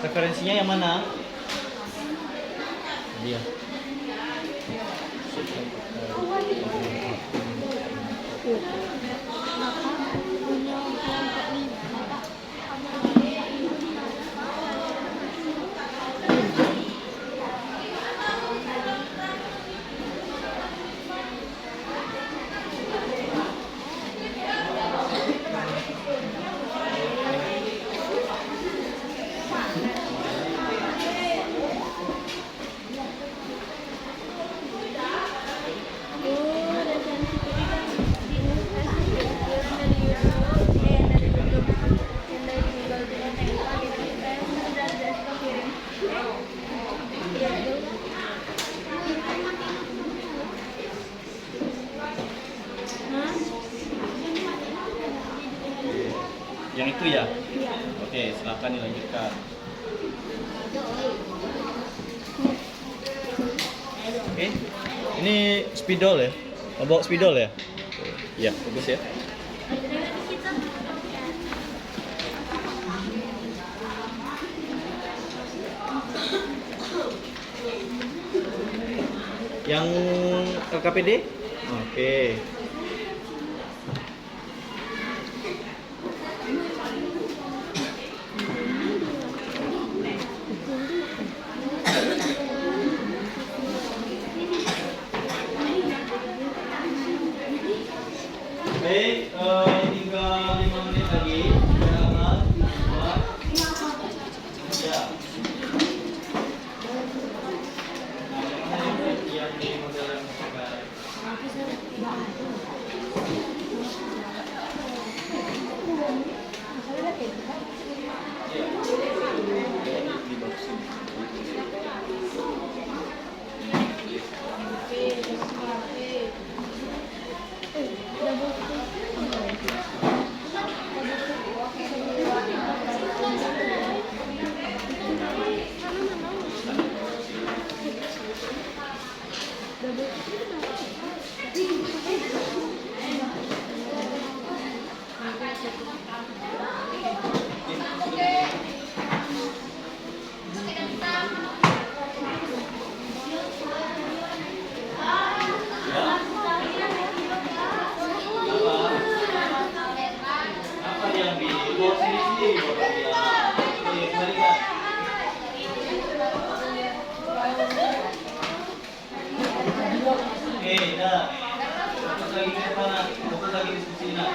Referensinya yang mana? Dia. Yang itu ya? Oke, silakan dilanjutkan. Oke, ini spidol ya? Mau bawa spidol ya? Iya, bagus ya. Yang LKPD? Oke. Baik, tinggal 5 menit lagi. Silakan buat. Ya. Nah, yang di model yang sekarang. Apa yang di bawah sini bapak bilang? Oke, kembalikan. Oke, dah. Fokus lagi ke mana? Fokus lagi di sini. Nah.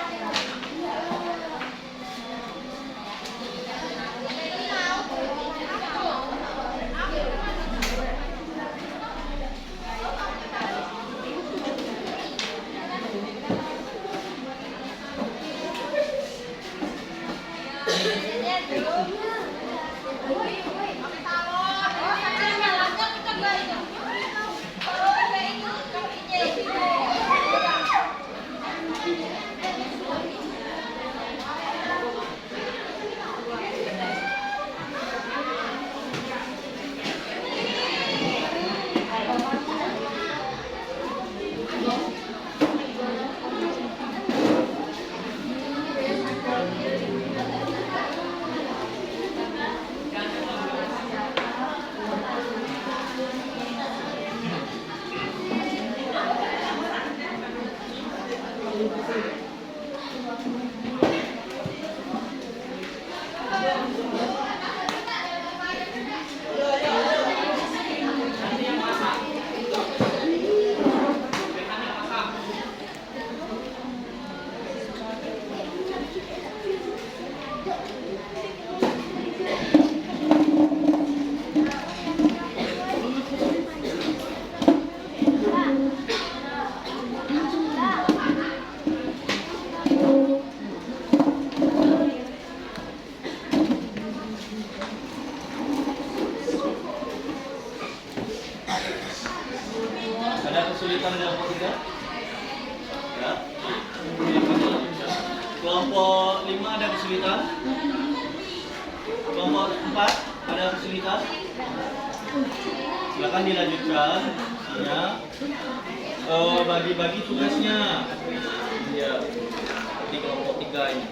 Ada kesulitan dalam kelompok 3? Ya. Kelompok 5 ada kesulitan? Kelompok 4 ada kesulitan? Silakan dilanjutkan. Ya. Bagi-bagi tugasnya. Ya. Di kelompok 3 ini.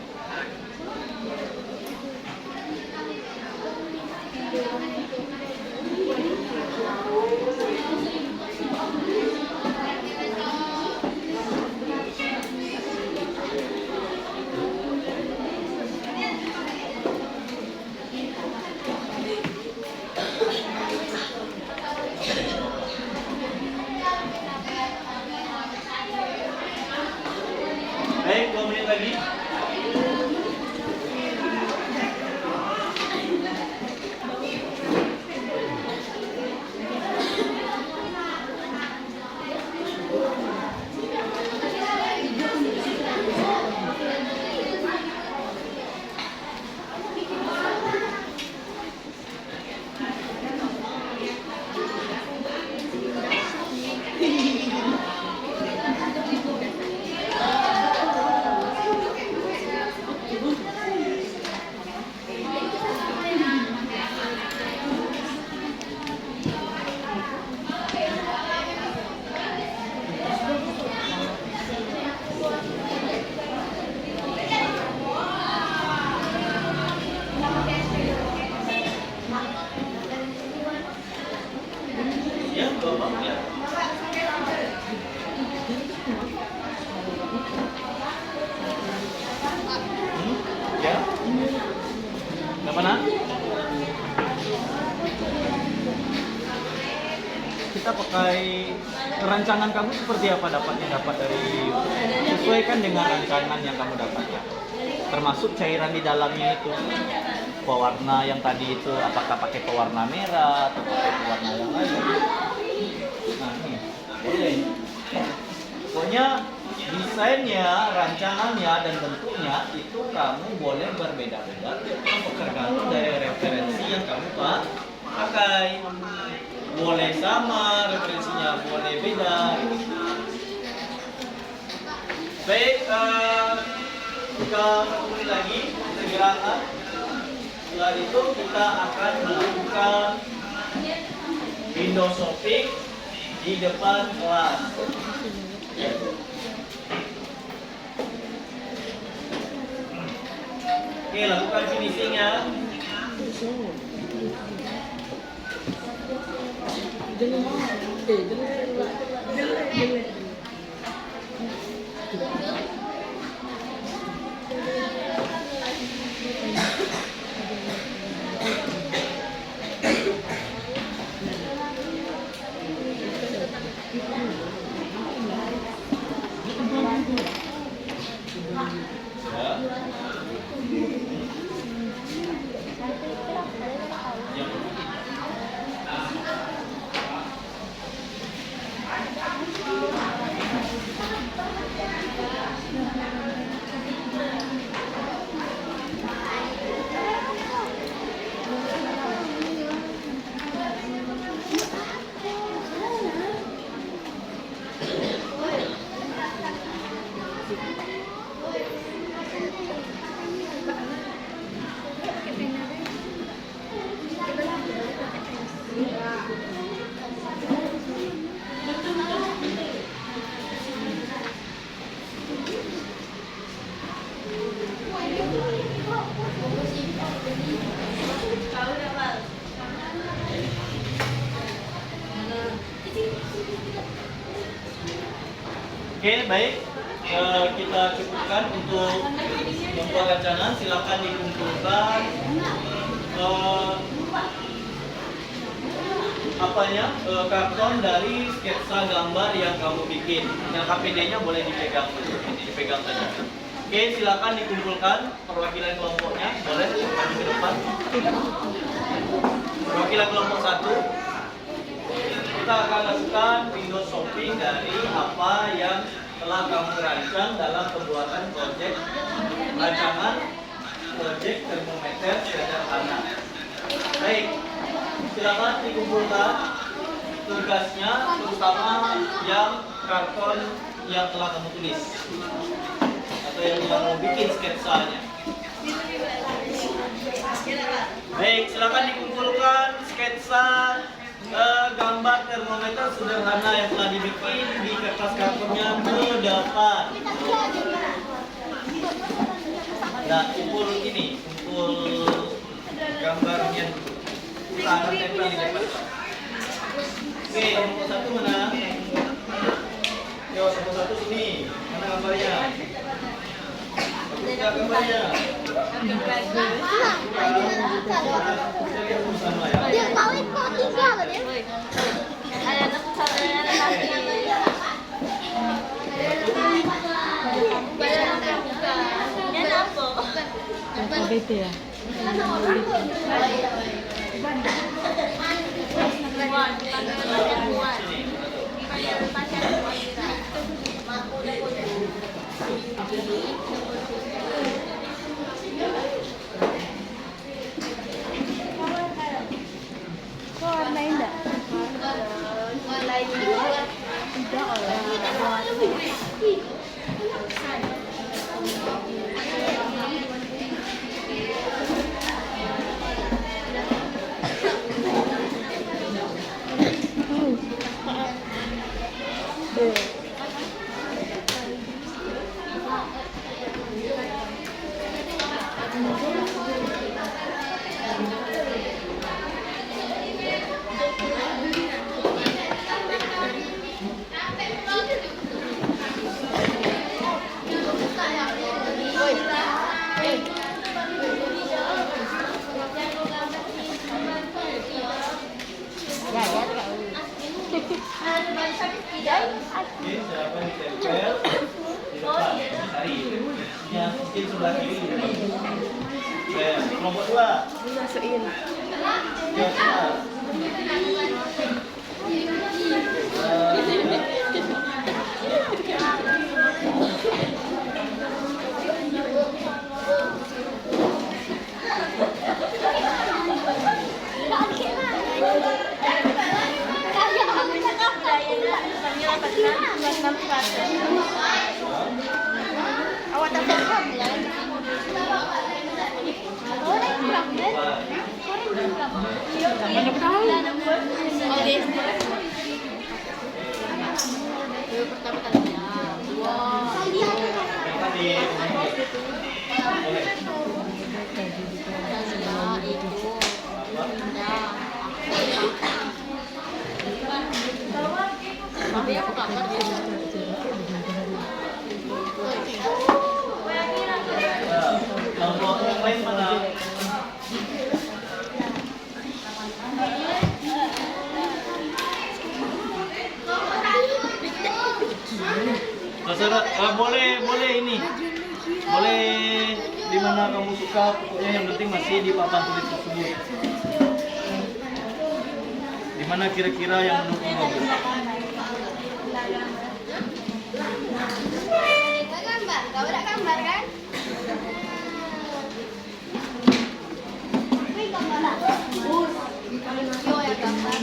Baik, 2 menit lagi. ya. Apa nak? Kita pakai rancangan kamu seperti apa dapat dari sesuaikan dengan rancangan yang kamu dapatkan. Termasuk cairan di dalamnya itu. Pewarna yang tadi itu apakah pakai pewarna merah atau pakai pewarna yang lain. Nah, ini boleh. Pokoknya desainnya, rancangannya, dan bentuknya itu kamu boleh berbeda-beda tergantung dari referensi yang kamu pakai. Boleh sama referensinya, boleh beda. Baik, kita mulai lagi segerakan. Setelah itu kita akan melakukan window shopping di depan kelas. Oke, lakukan finishingnya. Oke, baik. Kita cukupkan untuk membuat rancangan. Silakan dikumpulkan karton dari sketsa gambar yang kamu bikin. Yang KPD-nya boleh dipegang saja. Oke, silakan dikumpulkan perwakilan kelompoknya. Boleh maju ke depan. Perwakilan kelompok 1. Kita akan lakukan window shopping dari apa yang telah kamu rancang dalam pembuatan proyek rancangan proyek termometer sederhana. Baik, silakan dikumpulkan tugasnya, terutama yang karton yang telah kamu tulis atau yang telah kamu bikin sketsanya. Baik, silakan dikumpulkan sketsa gambar termometer sederhana yang telah dibikin di kertas kartonnya ke depan. Nah, kumpul gambarnya. Kita akan tempel di depan. Oke, nomor 1 mana? Yo, nomor 1 sini. Mana gambarnya? Lihat gambarnya. Dia tahu kok tinggal dia. Ada anak KBT ya. Kok warna indah? Tidak masukin sebelah kiri. Kelompok 2. Masukin. Ya, sudah. Awak tak faham ya? Orang berapa? Orang berapa? Pertama kalinya. Tapi aku tak ngerti. Kelompok yang lain mana? Boleh ini. Boleh di mana kamu suka, pokoknya yang penting masih di papan tulis tersebut. Di mana kira-kira yang menurutmu bagus? Gambar, kau ada gambar kan? Wih, gambar apa? Yo, yang gambar.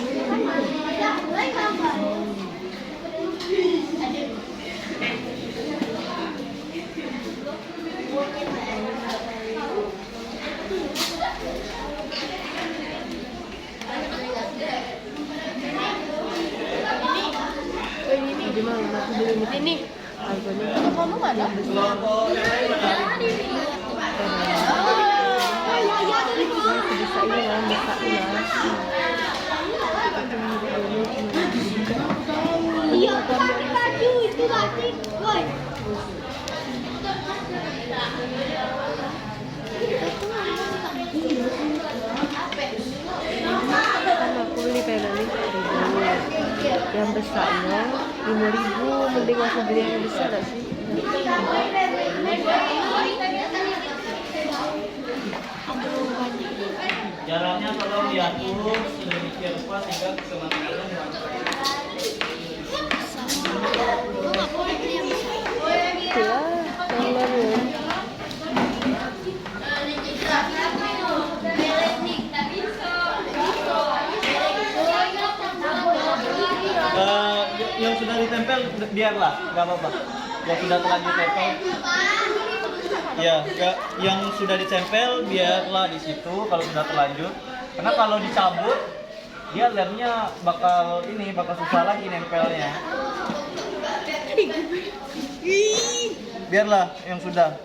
Ada, mulai gambar. Di mana? Aku beli ini. Harganya Kamu mana? Kelompok yang lain mana? bisa ini lah, bisa ini lah. Iya, pakai baju itu lagi. Woi. Kan aku beli kayak gini 4.000. Yang besarnya 5.000. Mending aku beli yang besar gak sih? Jaraknya tolong diatur sedemikian rupa sehingga kematiannya dilakukan. Itulah yang lalu. Yang sudah ditempel biarlah, nggak apa-apa. Yang sudah terlanjur tempel, ya, yang sudah ditempel biarlah di situ kalau sudah terlanjur. Karena kalau dicabut, dia lemnya bakal susah lagi nempelnya. Biarlah yang sudah.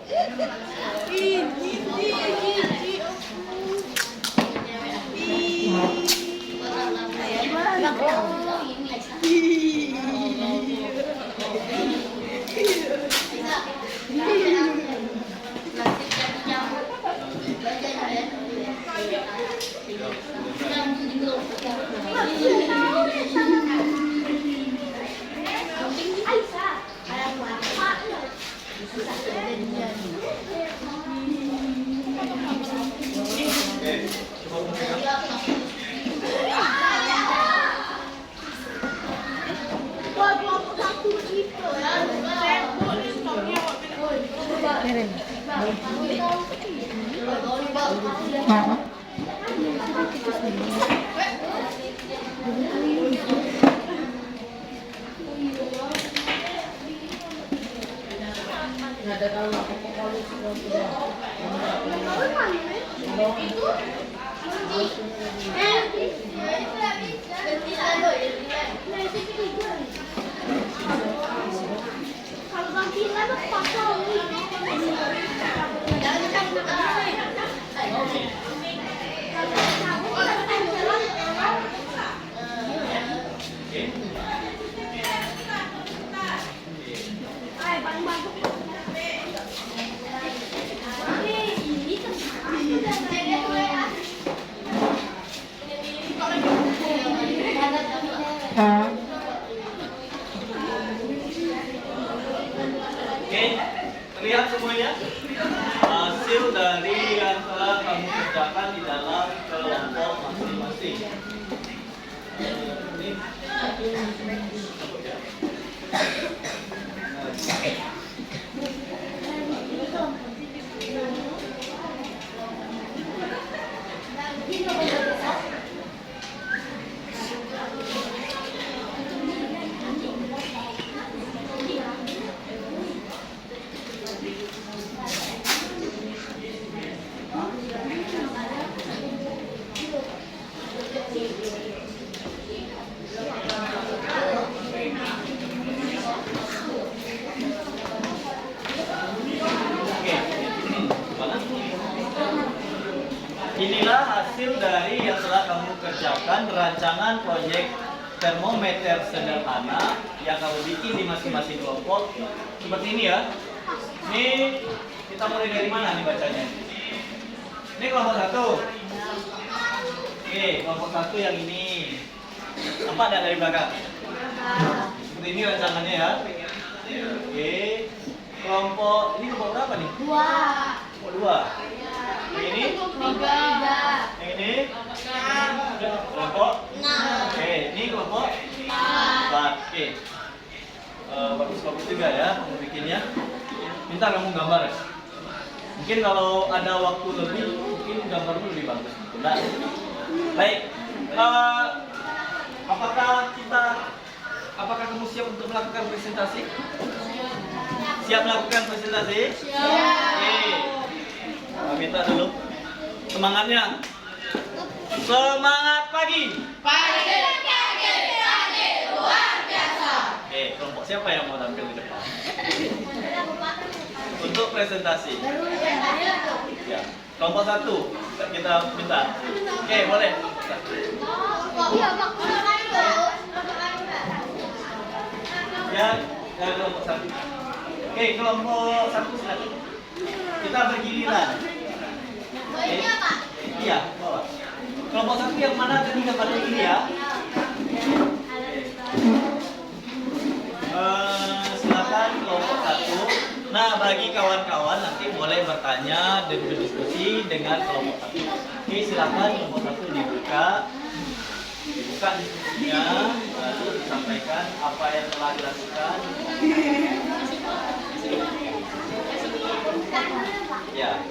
Oke, terlihat semuanya? Hasil dari yang telah kamu kerjakan di dalam kelompok masing-masing. Ini inilah hasil dari yang telah kamu kerjakan rancangan proyek termometer sederhana yang kamu bikin di masing-masing kelompok. Seperti ini ya. Ini kita mulai dari mana nih bacanya? Ini kelompok 1. Oke, kelompok 1 yang ini. Nampak ada dari belakang? Seperti ini rancangannya ya. Oke. Kelompok ini kelompok berapa nih? 2. Kelompok 2. Yang ini? 3. Yang ini? Kelompok? 6. Oke, ini kelompok? 4. Oke. Bagus-bagus juga ya kamu bikinnya. Minta kamu gambar. Mungkin kalau ada waktu lebih, mungkin gambarmu lebih bagus. Nah, baik. Apakah kamu siap untuk melakukan presentasi? Siap melakukan presentasi? Siap. Oke. Minta dulu semangatnya. Semangat pagi. Pagi luar biasa. Oke, kelompok siapa yang mau tampil di depan? Untuk presentasi. Ya, kelompok 1 kita minta. Oke, boleh. Ya, kelompok 1. Oke, kelompok 1 silakan. Kita bergiliran. Ini apa? Iya, bawa. Kelompok 1 yang mana tadi gambarnya ini ya? Silakan kelompok 1. Nah, bagi kawan-kawan nanti boleh bertanya dan berdiskusi dengan kelompok 1. Oke, silakan kelompok 1 dibuka diskusinya, lalu disampaikan apa yang telah dilakukan. Ya.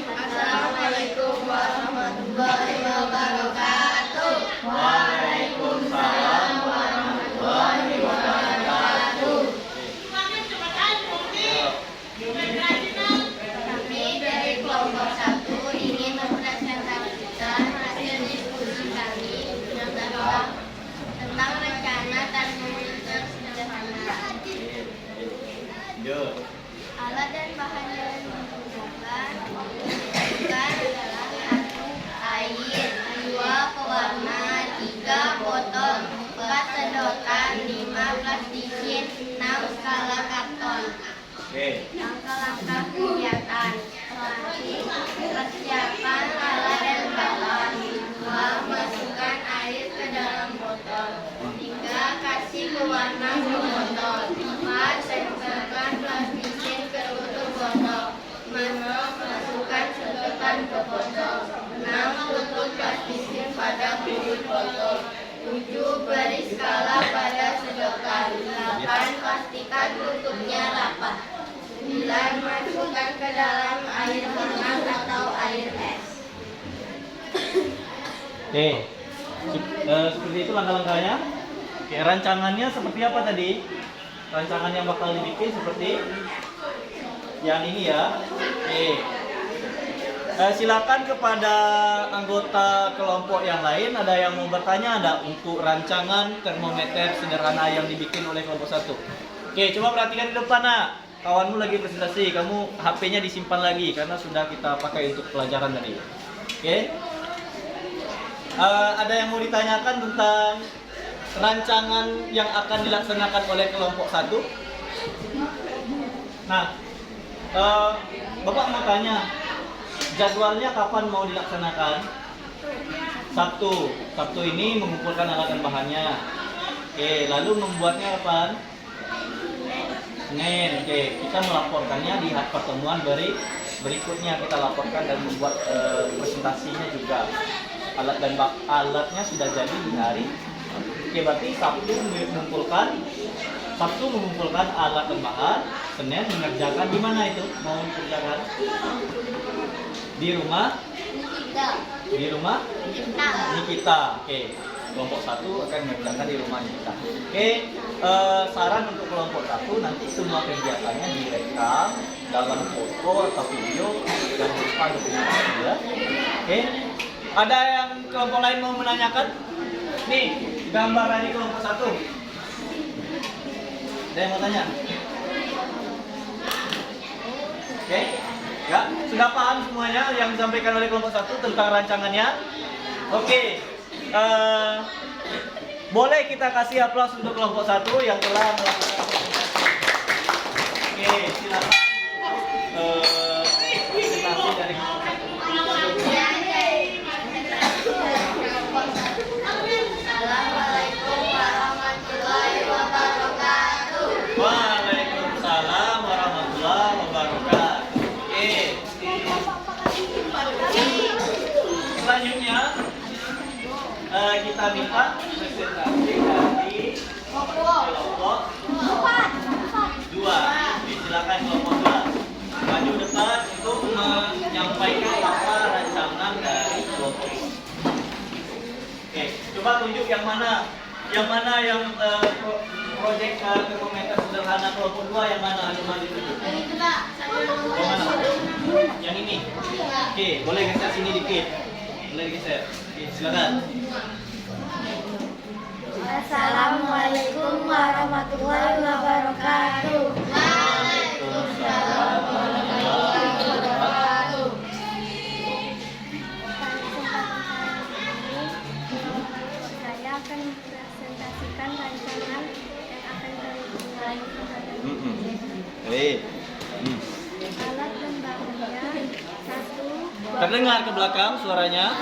Assalamualaikum warahmatullahi wabarakatuh. Waalaikumsalam warahmatullahi wabarakatuh. Kami dari kelompok 1 ingin mempresentasikan hasil diskusi kami tentang rencana termometer sederhana. Yo. Alat dan bahan yang digunakan adalah 1. Air, 2. Pewarna, 3. Botol, 4. Sedotan, 5. Plastikin, 6. Skala karton. Oke. Langkah-langkah kegiatan. 1. Persiapan alat dan bahan. 2. Masukkan air ke dalam botol. 3. Kasih pewarna ke botol. 4. Tempelkan plastikin ke tutup botol. 6. Masukkan sedotan ke botol. 6. Tutup plastikin pada bibir botol. 7. Beri skala pada sedotan. 8. Pastikan tutupnya rapat. 9. Masukkan ke dalam air hangat atau air es. Oke. Seperti itu langkah-langkahnya. Oke, rancangannya seperti apa tadi? Rancangan yang bakal dibikin seperti yang ini ya. Oke. Silakan kepada anggota kelompok yang lain, ada yang mau bertanya ada untuk rancangan termometer sederhana yang dibikin oleh kelompok 1. Oke, coba perhatikan di depan nak. Kawanmu lagi presentasi, kamu HP-nya disimpan lagi karena sudah kita pakai untuk pelajaran tadi. Oke. Ada yang mau ditanyakan tentang rancangan yang akan dilaksanakan oleh kelompok 1? Nah, Bapak mau tanya, jadwalnya kapan mau dilaksanakan? Sabtu. Sabtu ini mengumpulkan alat dan bahannya. Oke, lalu membuatnya kapan? Senin. Oke, kita melaporkannya di pertemuan berikutnya. Kita laporkan dan membuat presentasinya juga. Alatnya sudah jadi di hari. Oke, berarti Sabtu mengumpulkan alat dan bahan. Senin mengerjakan di mana itu? Mau kerjakan? Di rumah? Di rumah? Nikita. Oke. Kelompok 1 akan mengerjakan di rumah Nikita. Oke. Saran untuk kelompok 1 nanti semua kegiatannya direkam dalam foto atau video dan lupa dokumentasi ya. Oke. Ada yang kelompok lain mau menanyakan? Nih, gambar dari kelompok 1. Ada yang mau tanya? Oke, ya sudah paham semuanya yang disampaikan oleh kelompok 1 tentang rancangannya. Oke, boleh kita kasih aplaus untuk kelompok 1 yang telah melakukan presentasi. Oke, silakan presentasi dari kelompok 1. Assalamualaikum warahmatullahi wabarakatuh. Waalaikumsalam warahmatullahi wabarakatuh. Oke. Selanjutnya kita minta presentasi dari kelompok 2. Silakan kelompok 2 maju depan untuk menyampaikan apa rancangan dari kelompok. Oke, coba tunjuk yang mana yang proyek termometer sederhana kelompok 2 yang mana? Coba ditunjuk. Yang mana? Yang ini. Oke, boleh geser sini dikit. Boleh geser. Oke, silakan. Assalamualaikum warahmatullahi wabarakatuh. Waalaikumsalam warahmatullahi wabarakatuh. Saya akan mempresentasikan rancangan yang akan kami Baik. alat dan bahannya. 1. Terdengar ke belakang suaranya?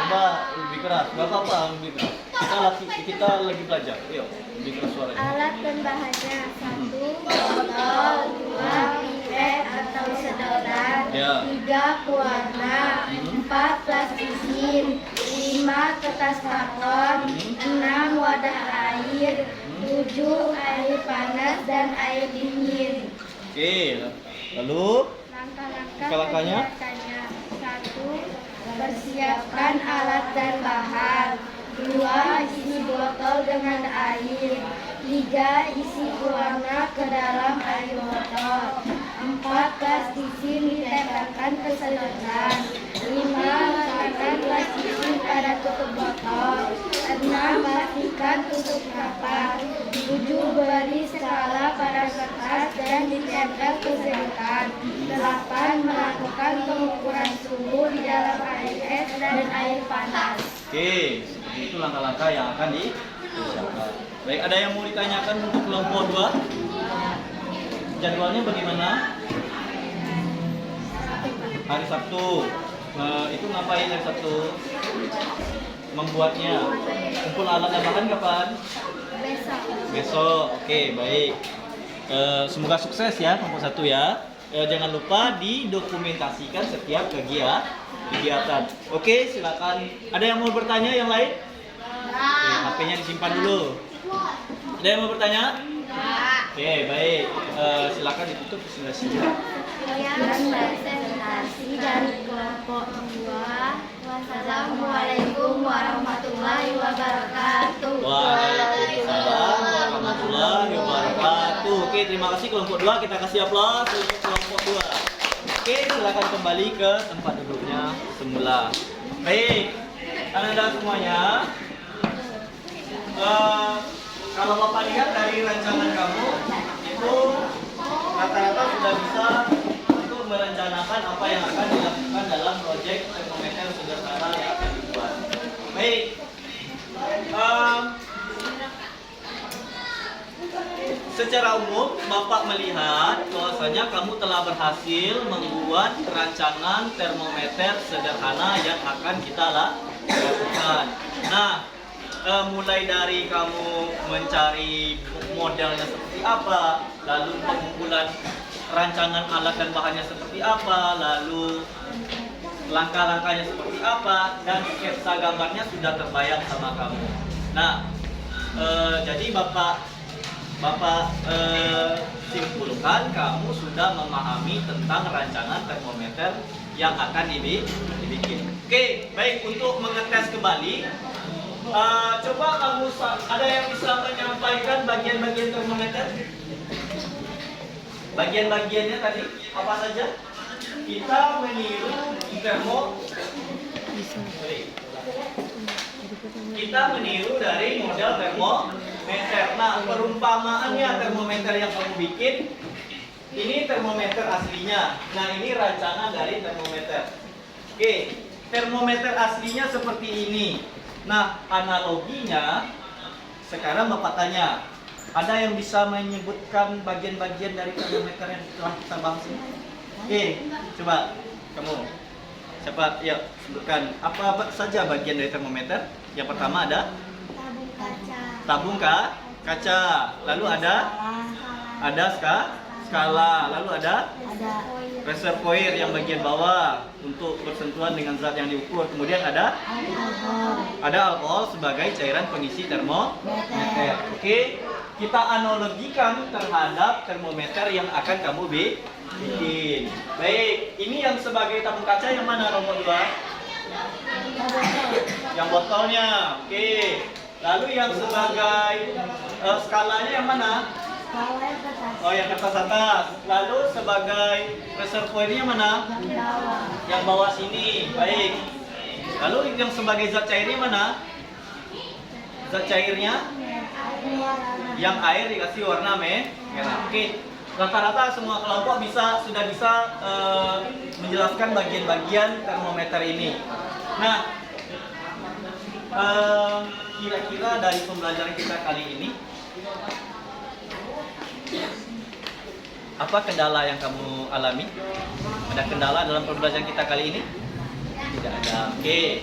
Coba lebih keras. Gak apa-apa lebih keras. Kita lagi belajar. Yuk, lebih keras suaranya. Alat dan bahannya. 1. Botol. 2. Pipet atau sedotan. Ya. 3. Pewarna. 4. Plastisin. 5. Kertas karton. 6. Wadah air. 7. Air panas dan air dingin. Oke. Lalu Langkah-langkahnya. 1. Persiapkan alat dan bahan. 2. Isi botol dengan air. 3. Isi pewarna ke dalam air botol. 4. Plastisin ditempelkan ke sedotan. 5. Letakkan plastisin pada tutup botol. 6. Pastikan tutup rapat. 7. Beri skala pada kertas dan ditempel ke sedotan. 8. Melakukan pengukuran suhu di dalam air es dan air panas. Oke, seperti itu langkah-langkah yang akan disiapkan. Baik, ada yang mau ditanyakan untuk kelompok 2? Jadwalnya bagaimana? Hari Sabtu. Itu ngapain hari Sabtu? Membuatnya. Kumpul alat dan bahan kapan? Besok. Oke, baik. Semoga sukses ya kelompok 1 ya. Jangan lupa didokumentasikan setiap kegiatan. Oke, silakan. Ada yang mau bertanya yang lain? Oke, HP-nya disimpan dulu. Ada yang mau bertanya? Oke, baik. Silakan ditutup presentasinya. Sekian presentasi dari kelompok 2. Wassalamualaikum warahmatullahi wabarakatuh. Waalaikumsalam warahmatullahi wabarakatuh. Oke, terima kasih kelompok 2. Kita kasih aplaus untuk kelompok 2. Oke, silakan kembali ke tempat duduknya semula. Baik, Anda semuanya. Kalau Bapak lihat dari rancangan kamu itu rata-rata sudah bisa untuk merencanakan apa yang akan dilakukan dalam proyek termometer sederhana yang akan dibuat. Baik, secara umum Bapak melihat bahwasanya kamu telah berhasil membuat rancangan termometer sederhana yang akan kita lakukan. Nah, mulai dari kamu mencari modelnya seperti apa, lalu pengumpulan rancangan alat dan bahannya seperti apa, lalu langkah-langkahnya seperti apa, dan sketsa gambarnya sudah terbayang sama kamu. Nah, jadi Bapak simpulkan kamu sudah memahami tentang rancangan termometer yang akan dibikin. Oke, baik, untuk mengetes kembali, coba kamu ada yang bisa menyampaikan bagian-bagian termometer? Bagian-bagiannya tadi apa saja? Kita meniru kita meniru dari model termometer. Nah, perumpamaannya termometer yang kamu bikin, ini termometer aslinya. Nah, ini rancangan dari termometer. Oke, termometer aslinya seperti ini. Nah, analoginya sekarang Bapak tanya, ada yang bisa menyebutkan bagian-bagian dari termometer yang telah kita bahas ini? Oke, coba kamu. Siapa? Ya, sebutkan apa saja bagian dari termometer. Yang pertama ada tabung kaca. Lalu ada skala. Lalu ada reservoir yang bagian bawah untuk bersentuhan dengan zat yang diukur. Kemudian ada alkohol sebagai cairan pengisi termometer. Oke, kita analogikan terhadap termometer yang akan kamu bikin. Baik, ini yang sebagai tabung kaca yang mana nomor 2? Yang botolnya. Oke. Lalu yang sebagai skalanya yang mana? Oh, yang kertas atas. Lalu sebagai reservoirnya mana? Yang bawah sini. Baik. Lalu yang sebagai zat cairnya mana? Zat cairnya? Yang air dikasih warna merah. Oke. Rata-rata semua kelompok sudah bisa menjelaskan bagian-bagian termometer ini. Nah, kira-kira dari pembelajaran kita kali ini, apa kendala yang kamu alami? Ada kendala dalam pembelajaran kita kali ini? Tidak ada. Oke.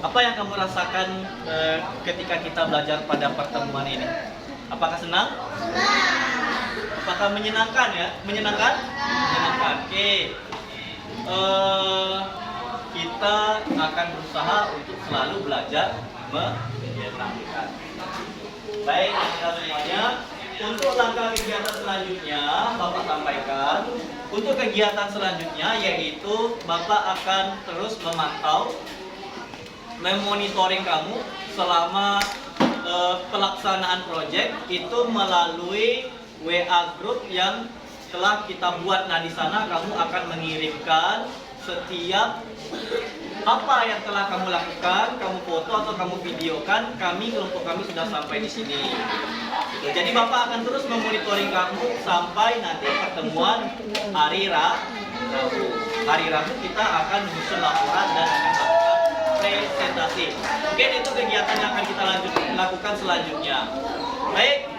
Apa yang kamu rasakan ketika kita belajar pada pertemuan ini? Apakah senang? Apakah menyenangkan ya? Menyenangkan? Menyenangkan. Oke. Kita akan berusaha untuk selalu belajar menyenangkan. Baik, teman-teman semuanya. Untuk langkah kegiatan selanjutnya, Bapak sampaikan. Untuk kegiatan selanjutnya yaitu Bapak akan terus memantau, memonitoring kamu selama pelaksanaan proyek itu melalui WA group yang telah kita buat. Nah, di sana kamu akan mengirimkan setiap apa yang telah kamu lakukan, kamu foto atau kamu videokan. Kelompok kami sudah sampai di sini. Jadi Bapak akan terus memonitoring kamu sampai nanti pertemuan hari Rabu. Hari Rabu kita akan menyusun laporan dan akan melakukan presentasi. Mungkin itu kegiatan yang akan kita lakukan selanjutnya. Baik.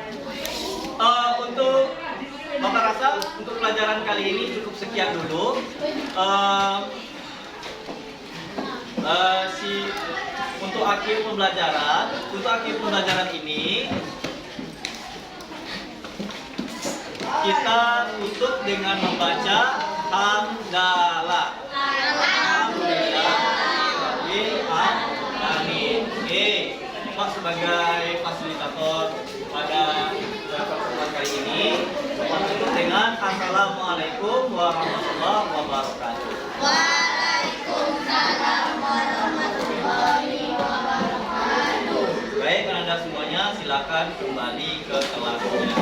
Untuk Bapak rasa untuk pelajaran kali ini cukup sekian dulu. Untuk akhir pembelajaran ini kita tutup dengan membaca hamdalah. Amin. Oke, Pak sebagai fasilitator pada pertemuan kali ini, Bapak tutup dengan Assalamualaikum warahmatullahi wabarakatuh. Waalaikumsalam warahmatullahi wabarakatuh. Baik, Anda semuanya silakan kembali ke kelasnya.